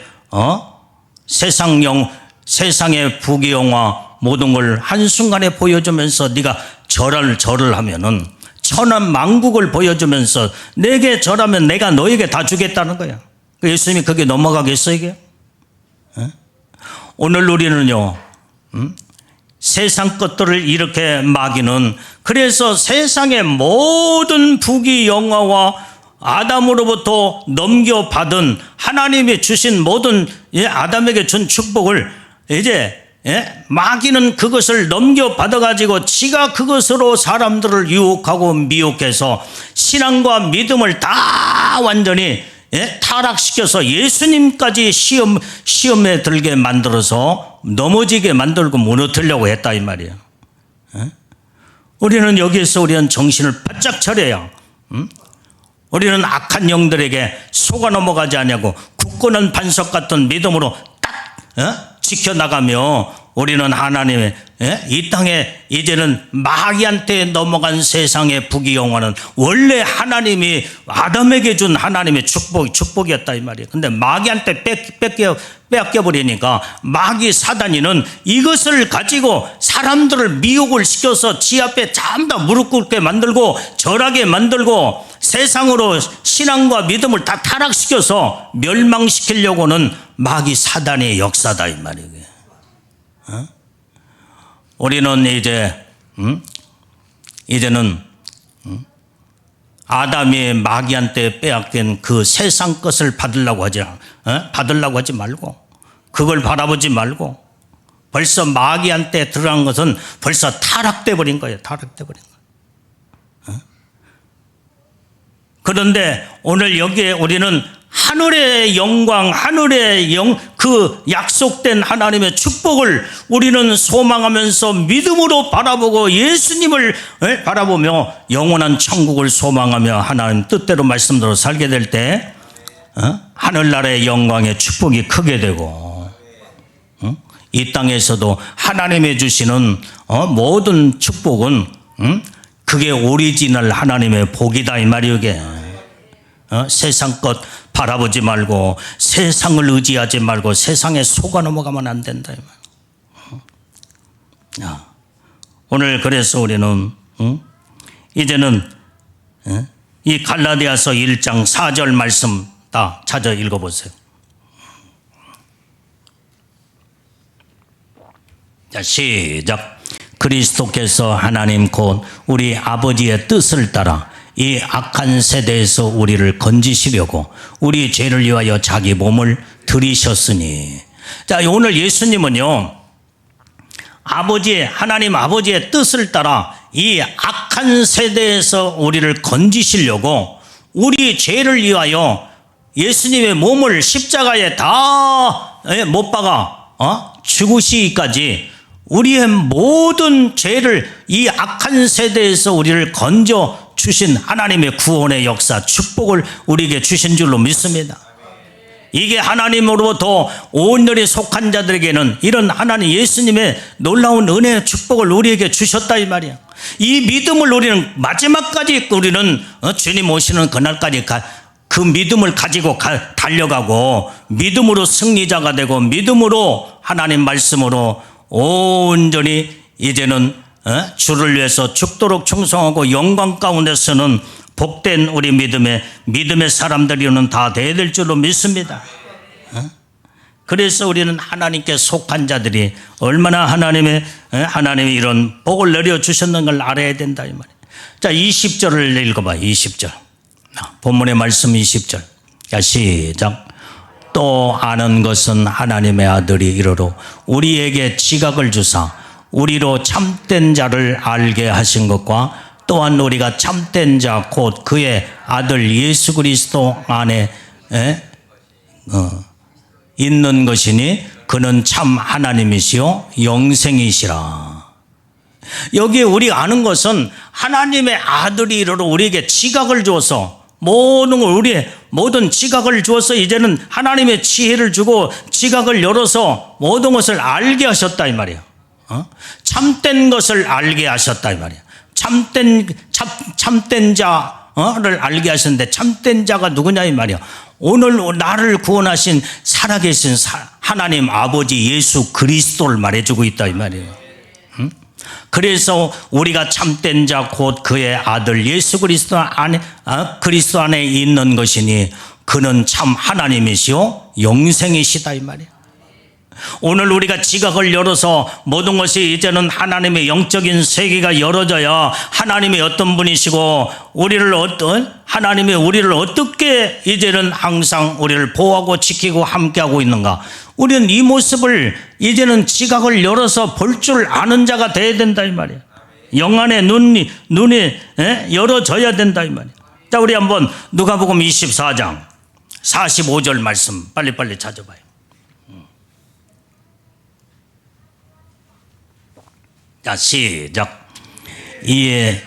세상의 부귀영화 모든 걸 한순간에 보여주면서 네가 절을 하면은 천한 만국을 보여주면서 내게 절하면 내가 너에게 다 주겠다는 거야. 예수님이 그게 넘어가겠어 이게? 오늘 우리는요 세상 것들을 이렇게 마귀는, 그래서 세상의 모든 부귀 영화와 아담으로부터 넘겨받은 하나님이 주신 모든 아담에게 준 축복을 이제 마귀는 그것을 넘겨받아가지고 지가 그것으로 사람들을 유혹하고 미혹해서 신앙과 믿음을 다 완전히 타락시켜서 예수님까지 시험에 들게 만들어서 넘어지게 만들고 무너뜨리려고 했다 이 말이에요. 우리는 여기에서 우리는 정신을 바짝 차려야 우리는 악한 영들에게 속아 넘어가지 않냐고 굳건한 반석 같은 믿음으로 딱 지켜나가며 우리는 하나님의 이 땅에 이제는 마귀한테 넘어간 세상의 부귀영화는 원래 하나님이 아담에게 준 하나님의 축복이었다 이 말이에요. 근데 마귀한테 빼앗겨버리니까 마귀 사단이는 이것을 가지고 사람들을 미혹을 시켜서 지 앞에 전부 다 무릎 꿇게 만들고 절하게 만들고 세상으로 신앙과 믿음을 다 타락시켜서 멸망시키려고는 마귀 사단의 역사다 이 말이에요. 우리는 이제는 아담이 마귀한테 빼앗긴 그 세상 것을 받으려고 하지 말고, 그걸 바라보지 말고, 벌써 마귀한테 들어간 것은 벌써 타락돼 버린 거예요. 그런데 오늘 여기에 우리는 하늘의 영광, 그 약속된 하나님의 축복을 우리는 소망하면서 믿음으로 바라보고 예수님을 바라보며 영원한 천국을 소망하며 하나님 뜻대로 말씀대로 살게 될 때 하늘나라의 영광의 축복이 크게 되고 이 땅에서도 하나님이 주시는 모든 축복은 그게 오리지널 하나님의 복이다 이 말이에요. 이게 세상 것 바라보지 말고 세상을 의지하지 말고 세상에 속아 넘어가면 안 된다. 오늘 그래서 우리는 이제는 이 갈라디아서 1장 4절 말씀 다 찾아 읽어보세요. 자, 시작. 그리스도께서 하나님 곧 우리 아버지의 뜻을 따라 이 악한 세대에서 우리를 건지시려고 우리 죄를 위하여 자기 몸을 들이셨으니. 자, 오늘 예수님은요 하나님 아버지의 뜻을 따라 이 악한 세대에서 우리를 건지시려고 우리 죄를 위하여 예수님의 몸을 십자가에 다 못 박아 죽으시기까지 우리의 모든 죄를 이 악한 세대에서 우리를 건져 주신 하나님의 구원의 역사, 축복을 우리에게 주신 줄로 믿습니다. 이게 하나님으로부터 온전히 속한 자들에게는 이런 하나님 예수님의 놀라운 은혜의 축복을 우리에게 주셨다 이 말이야. 이 믿음을 우리는 마지막까지 우리는 주님 오시는 그날까지 그 믿음을 가지고 달려가고 믿음으로 승리자가 되고 믿음으로 하나님 말씀으로 온전히 이제는 주를 위해서 죽도록 충성하고 영광 가운데서는 복된 우리 믿음의 사람들이는 다 돼야 될 줄로 믿습니다. 그래서 우리는 하나님께 속한 자들이 얼마나 하나님의 이런 복을 내려주셨는 걸 알아야 된다 이 말이에요. 자, 20절을 읽어봐. 20절 본문의 말씀 20절. 자, 시작. 또 아는 것은 하나님의 아들이 이르러 우리에게 지각을 주사 우리로 참된 자를 알게 하신 것과 또한 우리가 참된 자 곧 그의 아들 예수 그리스도 안에 있는 것이니 그는 참 하나님이시요 영생이시라. 여기에 우리가 아는 것은 하나님의 아들이 이르러 우리에게 지각을 주어서 우리의 모든 지각을 주어서 이제는 하나님의 지혜를 주고 지각을 열어서 모든 것을 알게 하셨다 이 말이에요. 참된 것을 알게 하셨다 이 말이에요. 참된 자를 알게 하셨는데 참된 자가 누구냐 이 말이에요. 오늘 나를 구원하신 살아계신 하나님 아버지 예수 그리스도를 말해주고 있다 이 말이에요. 그래서 우리가 참된 자 곧 그의 아들 예수 그리스도 안에 있는 것이니 그는 참 하나님이시요 영생이시다 이 말이에요. 오늘 우리가 지각을 열어서 모든 것이 이제는 하나님의 영적인 세계가 열어져야 하나님이 어떤 분이시고 하나님이 우리를 어떻게 이제는 항상 우리를 보호하고 지키고 함께하고 있는가. 우리는 이 모습을 이제는 지각을 열어서 볼 줄 아는 자가 돼야 된다 이 말이에요. 영안의 눈이 열어져야 된다 이 말이에요. 자, 우리 한번 누가복음 24장 45절 말씀 빨리빨리 찾아봐요. 자, 시작. 이에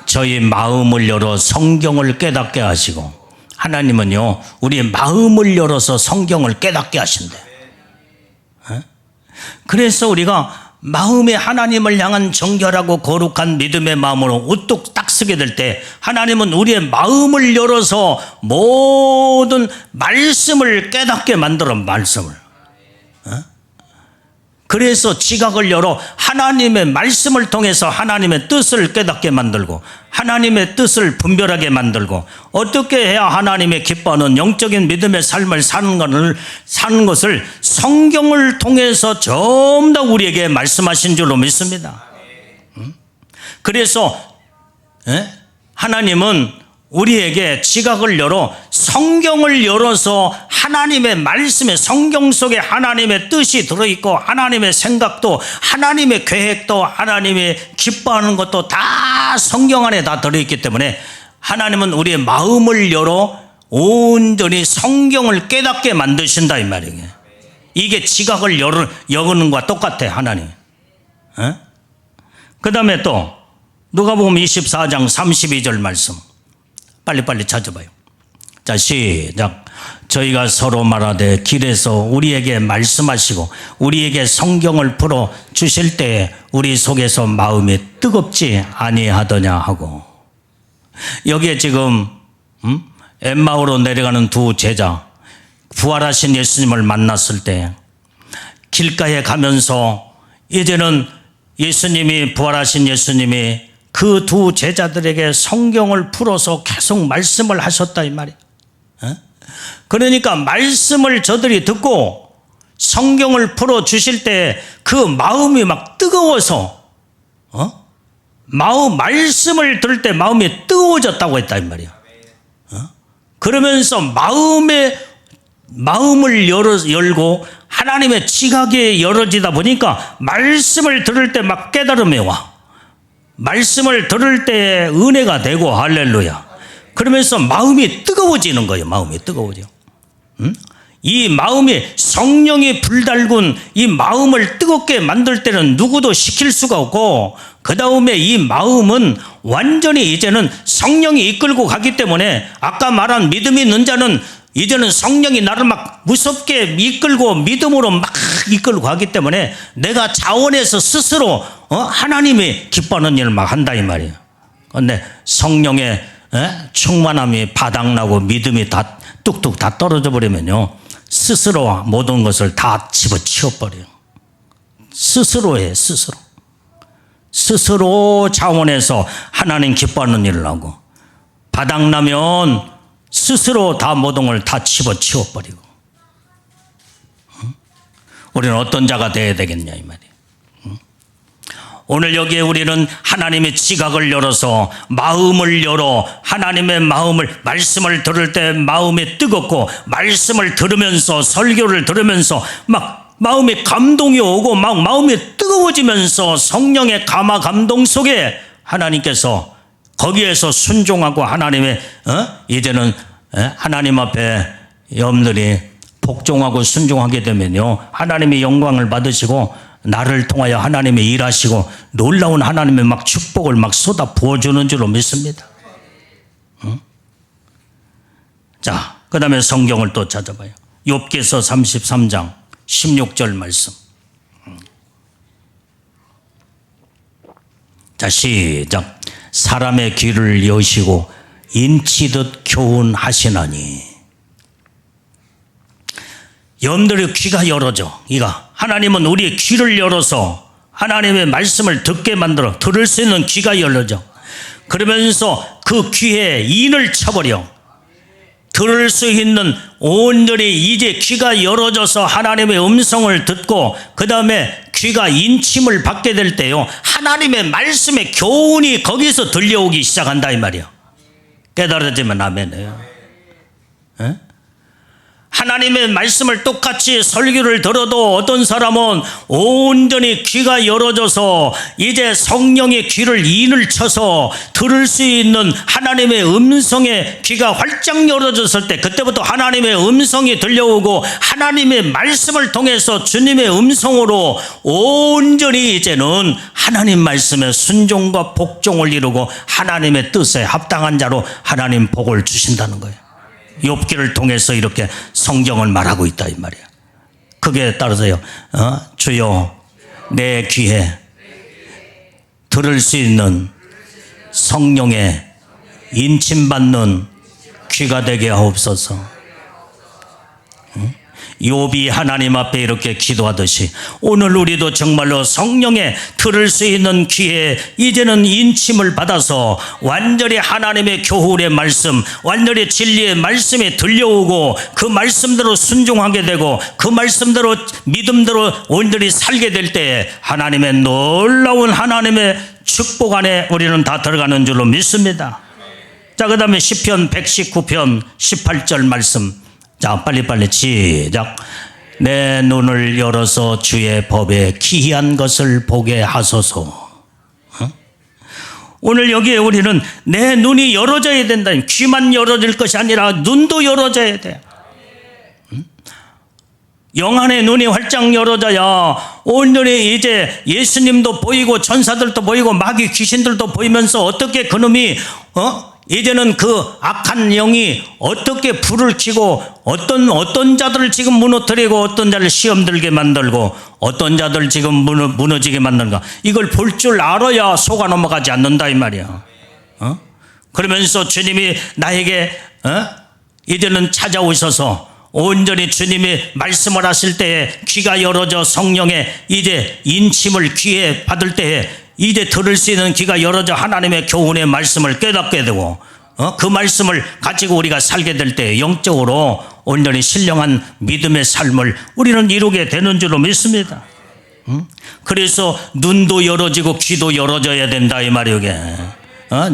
저희 마음을 열어 성경을 깨닫게 하시고, 하나님은요 우리의 마음을 열어서 성경을 깨닫게 하신대. 그래서 우리가 마음에 하나님을 향한 정결하고 거룩한 믿음의 마음으로 우뚝 딱 서게 될 때 하나님은 우리의 마음을 열어서 모든 말씀을 깨닫게 만들어. 말씀을 그래서 지각을 열어 하나님의 말씀을 통해서 하나님의 뜻을 깨닫게 만들고 하나님의 뜻을 분별하게 만들고 어떻게 해야 하나님의 기뻐하는 영적인 믿음의 삶을 사는 것을 성경을 통해서 전부 다 우리에게 말씀하신 줄로 믿습니다. 그래서 하나님은 우리에게 지각을 열어 성경을 열어서 하나님의 말씀에 성경 속에 하나님의 뜻이 들어있고 하나님의 생각도 하나님의 계획도 하나님의 기뻐하는 것도 다 성경 안에 다 들어있기 때문에 하나님은 우리의 마음을 열어 온전히 성경을 깨닫게 만드신다 이 말이에요. 이게 지각을 여는 것과 똑같아 하나님. 그 다음에 또 누가복음 24장 32절 말씀 빨리빨리 찾아봐요. 자, 시작. 저희가 서로 말하되 길에서 우리에게 말씀하시고 우리에게 성경을 풀어 주실 때에 우리 속에서 마음이 뜨겁지 아니하더냐 하고. 여기에 지금 엠마오로 내려가는 두 제자, 부활하신 예수님을 만났을 때 길가에 가면서 이제는 예수님이 부활하신 예수님이 그 두 제자들에게 성경을 풀어서 계속 말씀을 하셨다 이 말이에요. 그러니까 말씀을 저들이 듣고 성경을 풀어 주실 때 그 마음이 막 뜨거워서 말씀을 들을 때 마음이 뜨거워졌다고 했다 이 말이에요. 그러면서 마음에 마음을 열고 하나님의 지각이 열어지다 보니까 말씀을 들을 때 막 깨달음이 와. 말씀을 들을 때 은혜가 되고 할렐루야. 그러면서 마음이 뜨거워지는 거예요. 마음이 뜨거워져. 이 마음이 성령이 불달군 이 마음을 뜨겁게 만들 때는 누구도 시킬 수가 없고, 그 다음에 이 마음은 완전히 이제는 성령이 이끌고 가기 때문에 아까 말한 믿음이 있는 자는 이제는 성령이 나를 막 무섭게 이끌고 믿음으로 막 이끌고 가기 때문에 내가 자원해서 스스로 하나님이 기뻐하는 일을 막 한다 이 말이에요. 그런데 성령의 충만함이 바닥나고 믿음이 다 뚝뚝 다 떨어져 버리면요, 스스로 모든 것을 다 집어치워 버려요. 스스로 해, 스스로 자원해서 하나님 기뻐하는 일을 하고, 바닥나면 스스로 다 모든 걸 다 집어치워 버리고. 우리는 어떤 자가 되어야 되겠냐 이 말이에요. 오늘 여기에 우리는 하나님의 지각을 열어서 마음을 열어 하나님의 마음을, 말씀을 들을 때 마음이 뜨겁고 말씀을 들으면서 설교를 들으면서 막 마음에 감동이 오고 막 마음이 뜨거워지면서 성령의 감화 감동 속에 하나님께서 거기에서 순종하고 하나님의 이제는 하나님 앞에 여러분들이 복종하고 순종하게 되면요, 하나님의 영광을 받으시고 나를 통하여 하나님이 일하시고 놀라운 하나님의 막 축복을 막 쏟아 부어주는 줄로 믿습니다. 자, 그 다음에 성경을 또 찾아봐요. 욥기서 33장 16절 말씀. 자, 시작. 사람의 귀를 여시고 인치듯 교훈하시나니. 여러분들의 귀가 열어져. 하나님은 우리의 귀를 열어서 하나님의 말씀을 듣게 만들어 들을 수 있는 귀가 열려져. 그러면서 그 귀에 인을 쳐버려. 들을 수 있는 온전히 이제 귀가 열어져서 하나님의 음성을 듣고 그 다음에 귀가 인침을 받게 될 때요, 하나님의 말씀의 교훈이 거기서 들려오기 시작한다 이 말이야. 깨달아지면 아멘이에요. 하나님의 말씀을 똑같이 설교를 들어도 어떤 사람은 온전히 귀가 열어져서 이제 성령의 귀를 인을 쳐서 들을 수 있는 하나님의 음성의 귀가 활짝 열어졌을 때 그때부터 하나님의 음성이 들려오고 하나님의 말씀을 통해서 주님의 음성으로 온전히 이제는 하나님 말씀에 순종과 복종을 이루고 하나님의 뜻에 합당한 자로 하나님 복을 주신다는 거예요. 욥기를 통해서 이렇게 성경을 말하고 있다 이 말이야. 그게 따라서요, 주여 내 귀에 들을 수 있는 성령의 인침받는 귀가 되게 하옵소서. 욥이 하나님 앞에 이렇게 기도하듯이 오늘 우리도 정말로 성령의 들을 수 있는 귀에 이제는 인침을 받아서 완전히 하나님의 교훈의 말씀, 완전히 진리의 말씀이 들려오고 그 말씀대로 순종하게 되고 그 말씀대로 믿음대로 온전히 살게 될 때에 하나님의 놀라운 하나님의 축복 안에 우리는 다 들어가는 줄로 믿습니다. 자, 그 다음에 시편 119편 18절 말씀. 자, 빨리빨리 시작. 내 눈을 열어서 주의 법에 기이한 것을 보게 하소서. 오늘 여기에 우리는 내 눈이 열어져야 된다. 귀만 열어질 것이 아니라 눈도 열어져야 돼. 영안의 눈이 활짝 열어져야 온전히 이제 예수님도 보이고 천사들도 보이고 마귀 귀신들도 보이면서 어떻게 그놈이 이제는 그 악한 영이 어떻게 불을 켜고 어떤 자들을 지금 무너뜨리고 어떤 자를 시험 들게 만들고 어떤 자들 지금 무너지게 만드는가, 이걸 볼 줄 알아야 속아 넘어가지 않는다 이 말이야. 그러면서 주님이 나에게 이제는 찾아오셔서 온전히 주님이 말씀을 하실 때에 귀가 열어져 성령의 이제 인침을 귀에 받을 때에 이제 들을 수 있는 귀가 열어져 하나님의 교훈의 말씀을 깨닫게 되고 그 말씀을 가지고 우리가 살게 될 때 영적으로 온전히 신령한 믿음의 삶을 우리는 이루게 되는 줄로 믿습니다. 그래서 눈도 열어지고 귀도 열어져야 된다 이 말이에요.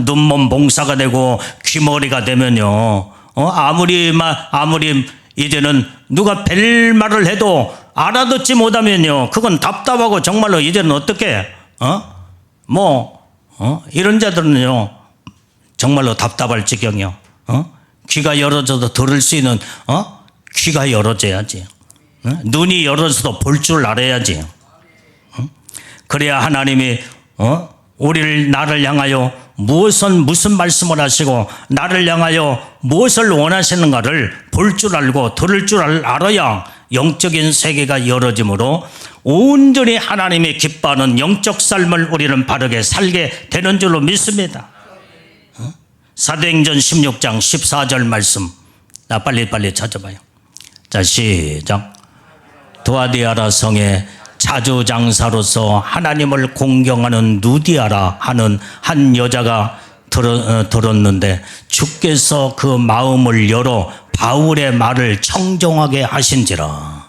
눈먼 봉사가 되고 귀머리가 되면요, 아무리 이제는 누가 별 말을 해도 알아듣지 못하면요, 그건 답답하고 정말로 이제는 어떻게 이런 자들은요 정말로 답답할 지경이요. 귀가 열어져도 들을 수 있는 귀가 열어져야지. 눈이 열어져도 볼 줄 알아야지. 그래야 하나님이 나를 향하여 무슨 말씀을 하시고 나를 향하여 무엇을 원하시는가를 볼 줄 알고 들을 줄 알아야 영적인 세계가 열어지므로 온전히 하나님이 기뻐하는 영적 삶을 우리는 바르게 살게 되는 줄로 믿습니다. 사도행전 16장 14절 말씀, 나 빨리 찾아봐요. 자, 시작. 두아디아라 성에 자주장사로서 하나님을 공경하는 누디아라 하는 한 여자가 들었는데 주께서 그 마음을 열어 바울의 말을 청종하게 하신지라.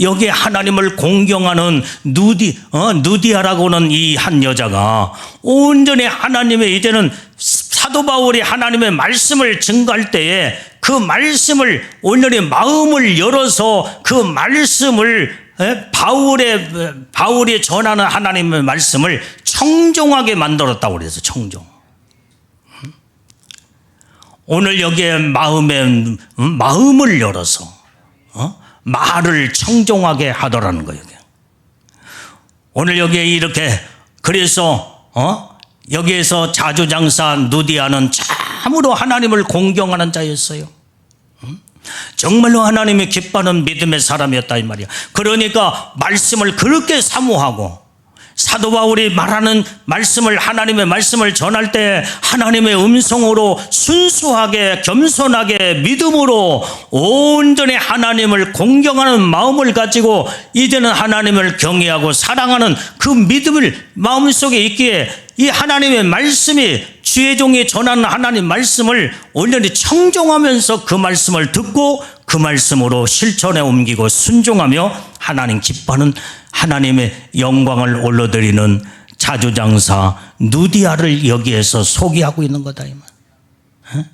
여기 하나님을 공경하는 누디아라고는 이 한 여자가 온전히 하나님의, 이제는 사도 바울이 하나님의 말씀을 증거할 때에 그 말씀을 온전히 마음을 열어서 그 말씀을 바울이 전하는 하나님의 말씀을 청종하게 만들었다고 그래서 청종. 오늘 여기에 마음을 열어서 말을 청종하게 하더라는 거예요. 오늘 여기에 이렇게, 그래서 여기에서 자주장사 누디아는 참으로 하나님을 공경하는 자였어요. 정말로 하나님이 기뻐하는 믿음의 사람이었다 이 말이야. 그러니까 말씀을 그렇게 사모하고 사도 바울이 말하는 말씀을, 하나님의 말씀을 전할 때 하나님의 음성으로 순수하게 겸손하게 믿음으로 온전히 하나님을 공경하는 마음을 가지고 이제는 하나님을 경외하고 사랑하는 그 믿음을 마음속에 있기에 이 하나님의 말씀이, 주의 종이 전하는 하나님 말씀을 온전히 청종하면서 그 말씀을 듣고 그 말씀으로 실천에 옮기고 순종하며 하나님 기뻐하는 하나님의 영광을 올려드리는 자주장사 누디아를 여기에서 소개하고 있는 거다 이 말.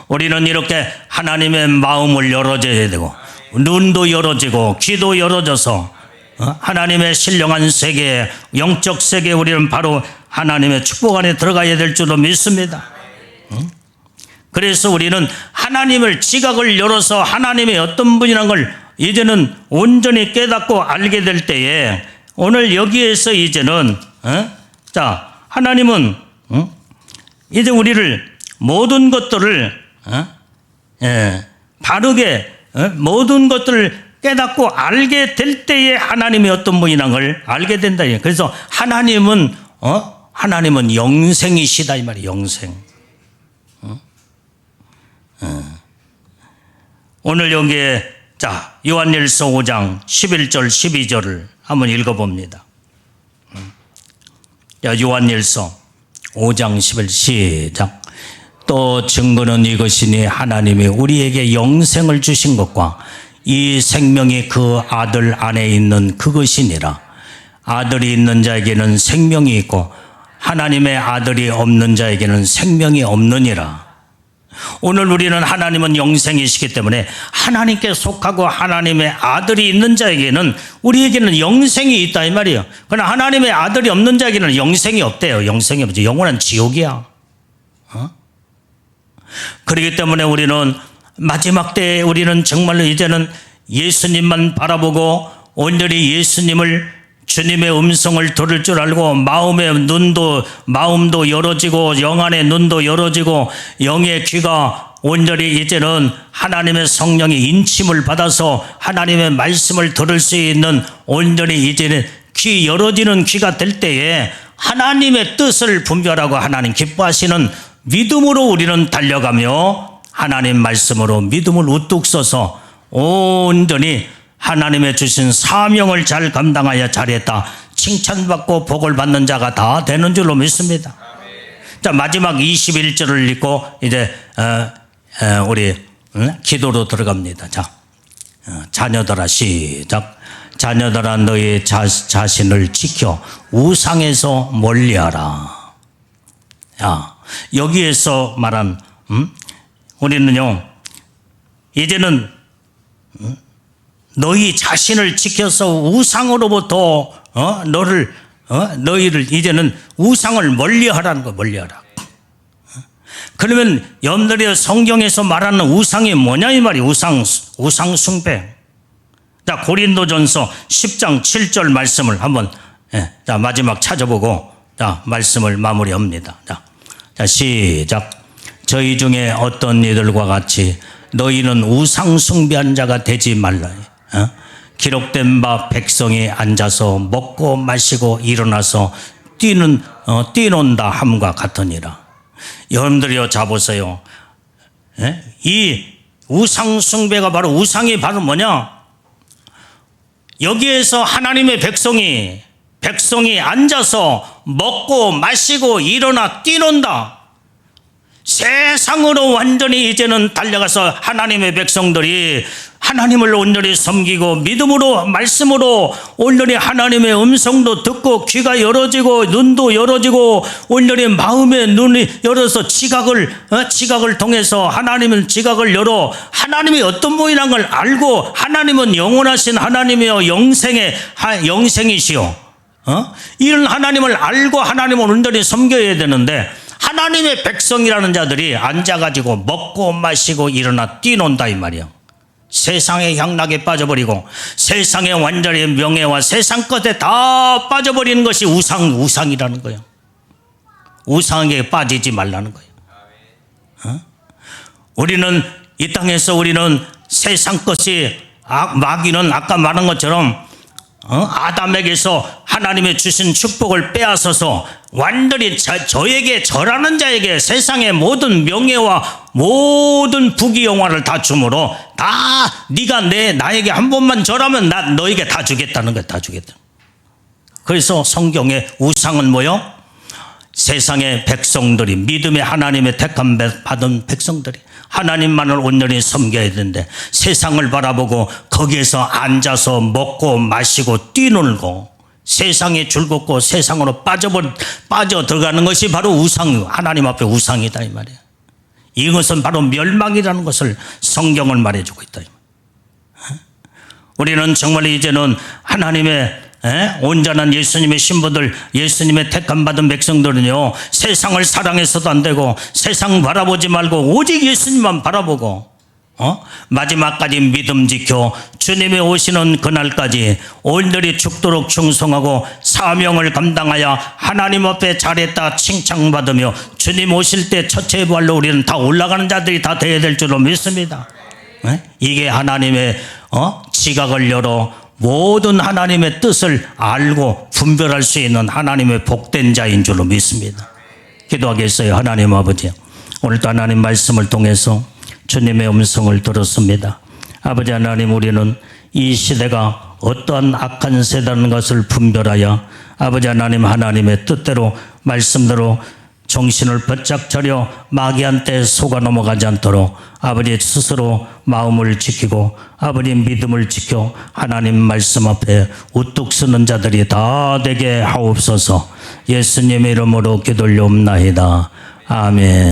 우리는 이렇게 하나님의 마음을 열어줘야 되고 눈도 열어지고 귀도 열어져서 하나님의 신령한 세계, 영적 세계에 우리는 바로 하나님의 축복 안에 들어가야 될 줄로 믿습니다. 그래서 우리는 하나님을, 지각을 열어서 하나님의 어떤 분이라는 걸 이제는 온전히 깨닫고 알게 될 때에 오늘 여기에서 이제는 하나님은 이제 우리를 모든 것들을 바르게 모든 것들을 깨닫고 알게 될 때에 하나님이 어떤 분이라는 걸 알게 된다. 그래서 하나님은 영생이시다 이 말이에요. 영생. 오늘 여기에 요한일서 5장 11절 12절을 한번 읽어봅니다. 요한일서 5장 11 시작. 또 증거는 이것이니 하나님이 우리에게 영생을 주신 것과 이 생명이 그 아들 안에 있는 그것이니라. 아들이 있는 자에게는 생명이 있고 하나님의 아들이 없는 자에게는 생명이 없느니라. 오늘 우리는 하나님은 영생이시기 때문에 하나님께 속하고 하나님의 아들이 있는 자에게는, 우리에게는 영생이 있다 이 말이에요. 그러나 하나님의 아들이 없는 자에게는 영생이 없대요. 영생이 없지. 영원한 지옥이야. 그렇기 때문에 우리는 마지막 때에 우리는 정말로 이제는 예수님만 바라보고 온전히 예수님을, 주님의 음성을 들을 줄 알고 마음도 열어지고 영안의 눈도 열어지고 영의 귀가 온전히 이제는 하나님의 성령의 인침을 받아서 하나님의 말씀을 들을 수 있는 온전히 이제는 귀 열어지는 귀가 될 때에 하나님의 뜻을 분별하고 하나님 기뻐하시는 믿음으로 우리는 달려가며 하나님 말씀으로 믿음을 우뚝 서서 온전히 하나님의 주신 사명을 잘 감당하여 잘했다, 칭찬받고 복을 받는 자가 다 되는 줄로 믿습니다. 자, 마지막 21절을 읽고 이제 우리 기도로 들어갑니다. 자, 자녀들아 시작. 자녀들아 너희 자신을 지켜 우상에서 멀리하라. 여기에서 말한 우리는요 이제는 너희 자신을 지켜서 우상으로부터 너희를 이제는 우상을 멀리하라는 거, 멀리하라. 그러면 여러분들이 성경에서 말하는 우상이 뭐냐 이 말이 우상 숭배. 자, 고린도전서 10장 7절 말씀을 한번 자, 마지막 찾아보고 자, 말씀을 마무리합니다. 자, 시작. 저희 중에 어떤 이들과 같이 너희는 우상 숭배한 자가 되지 말라. 기록된 바 백성이 앉아서 먹고 마시고 일어나서 뛰논다 함과 같으니라. 여러분들이요, 자보세요. 이 우상 숭배가 바로 우상이 바로 뭐냐? 여기에서 하나님의 백성이 앉아서 먹고 마시고 일어나 뛰논다. 세상으로 완전히 이제는 달려가서 하나님의 백성들이 하나님을 온전히 섬기고 믿음으로 말씀으로 온전히 하나님의 음성도 듣고 귀가 열어지고 눈도 열어지고 온전히 마음의 눈이 열어서 지각을 통해서 하나님은 지각을 열어 하나님이 어떤 분이란 걸 알고 하나님은 영원하신 하나님이여 영생이시오. 이런 하나님을 알고 하나님을 온전히 섬겨야 되는데 하나님의 백성이라는 자들이 앉아가지고 먹고 마시고 일어나 뛰논다 이 말이야. 세상의 향락에 빠져버리고 세상의 완전히 명예와 세상 것에 다 빠져버리는 것이 우상이라는 거예요. 우상에 빠지지 말라는 거예요. 우리는 이 땅에서 우리는 세상 것이 마귀는 아까 말한 것처럼 아담에게서 하나님의 주신 축복을 빼앗아서 완전히 저에게 절하는 자에게 세상의 모든 명예와 모든 부귀영화를 다 주므로 다 네가 나에게 한 번만 절하면 나 너에게 다 주겠다는 거야. 다 주겠다. 그래서 성경의 우상은 뭐요? 세상의 백성들이 믿음의 하나님의 택함 받은 백성들이 하나님만을 온전히 섬겨야 되는데 세상을 바라보고 거기에서 앉아서 먹고 마시고 뛰놀고 세상에 즐겁고 세상으로 빠져 들어가는 것이 바로 하나님 앞에 우상이다 이 말이에요. 이것은 바로 멸망이라는 것을 성경을 말해주고 있다. 우리는 정말 이제는 하나님의 온전한 예수님의 신부들, 예수님의 택함받은 백성들은요, 세상을 사랑해서도 안 되고 세상 바라보지 말고 오직 예수님만 바라보고 마지막까지 믿음 지켜 주님이 오시는 그날까지 온전히 죽도록 충성하고 사명을 감당하여 하나님 앞에 잘했다 칭찬받으며 주님 오실 때 첫째 부활로 우리는 다 올라가는 자들이 다 되어야 될 줄로 믿습니다. 이게 하나님의 지각을 열어 모든 하나님의 뜻을 알고 분별할 수 있는 하나님의 복된 자인 줄로 믿습니다. 기도하겠어요. 하나님 아버지, 오늘도 하나님 말씀을 통해서 주님의 음성을 들었습니다. 아버지 하나님, 우리는 이 시대가 어떠한 악한 세대라는 것을 분별하여 아버지 하나님, 하나님의 뜻대로 말씀대로 정신을 바짝 차려 마귀한테 속아 넘어가지 않도록 아버지 스스로 마음을 지키고 아버지 믿음을 지켜 하나님 말씀 앞에 우뚝 서는 자들이 다 되게 하옵소서. 예수님의 이름으로 기도올리옵나이다. 아멘.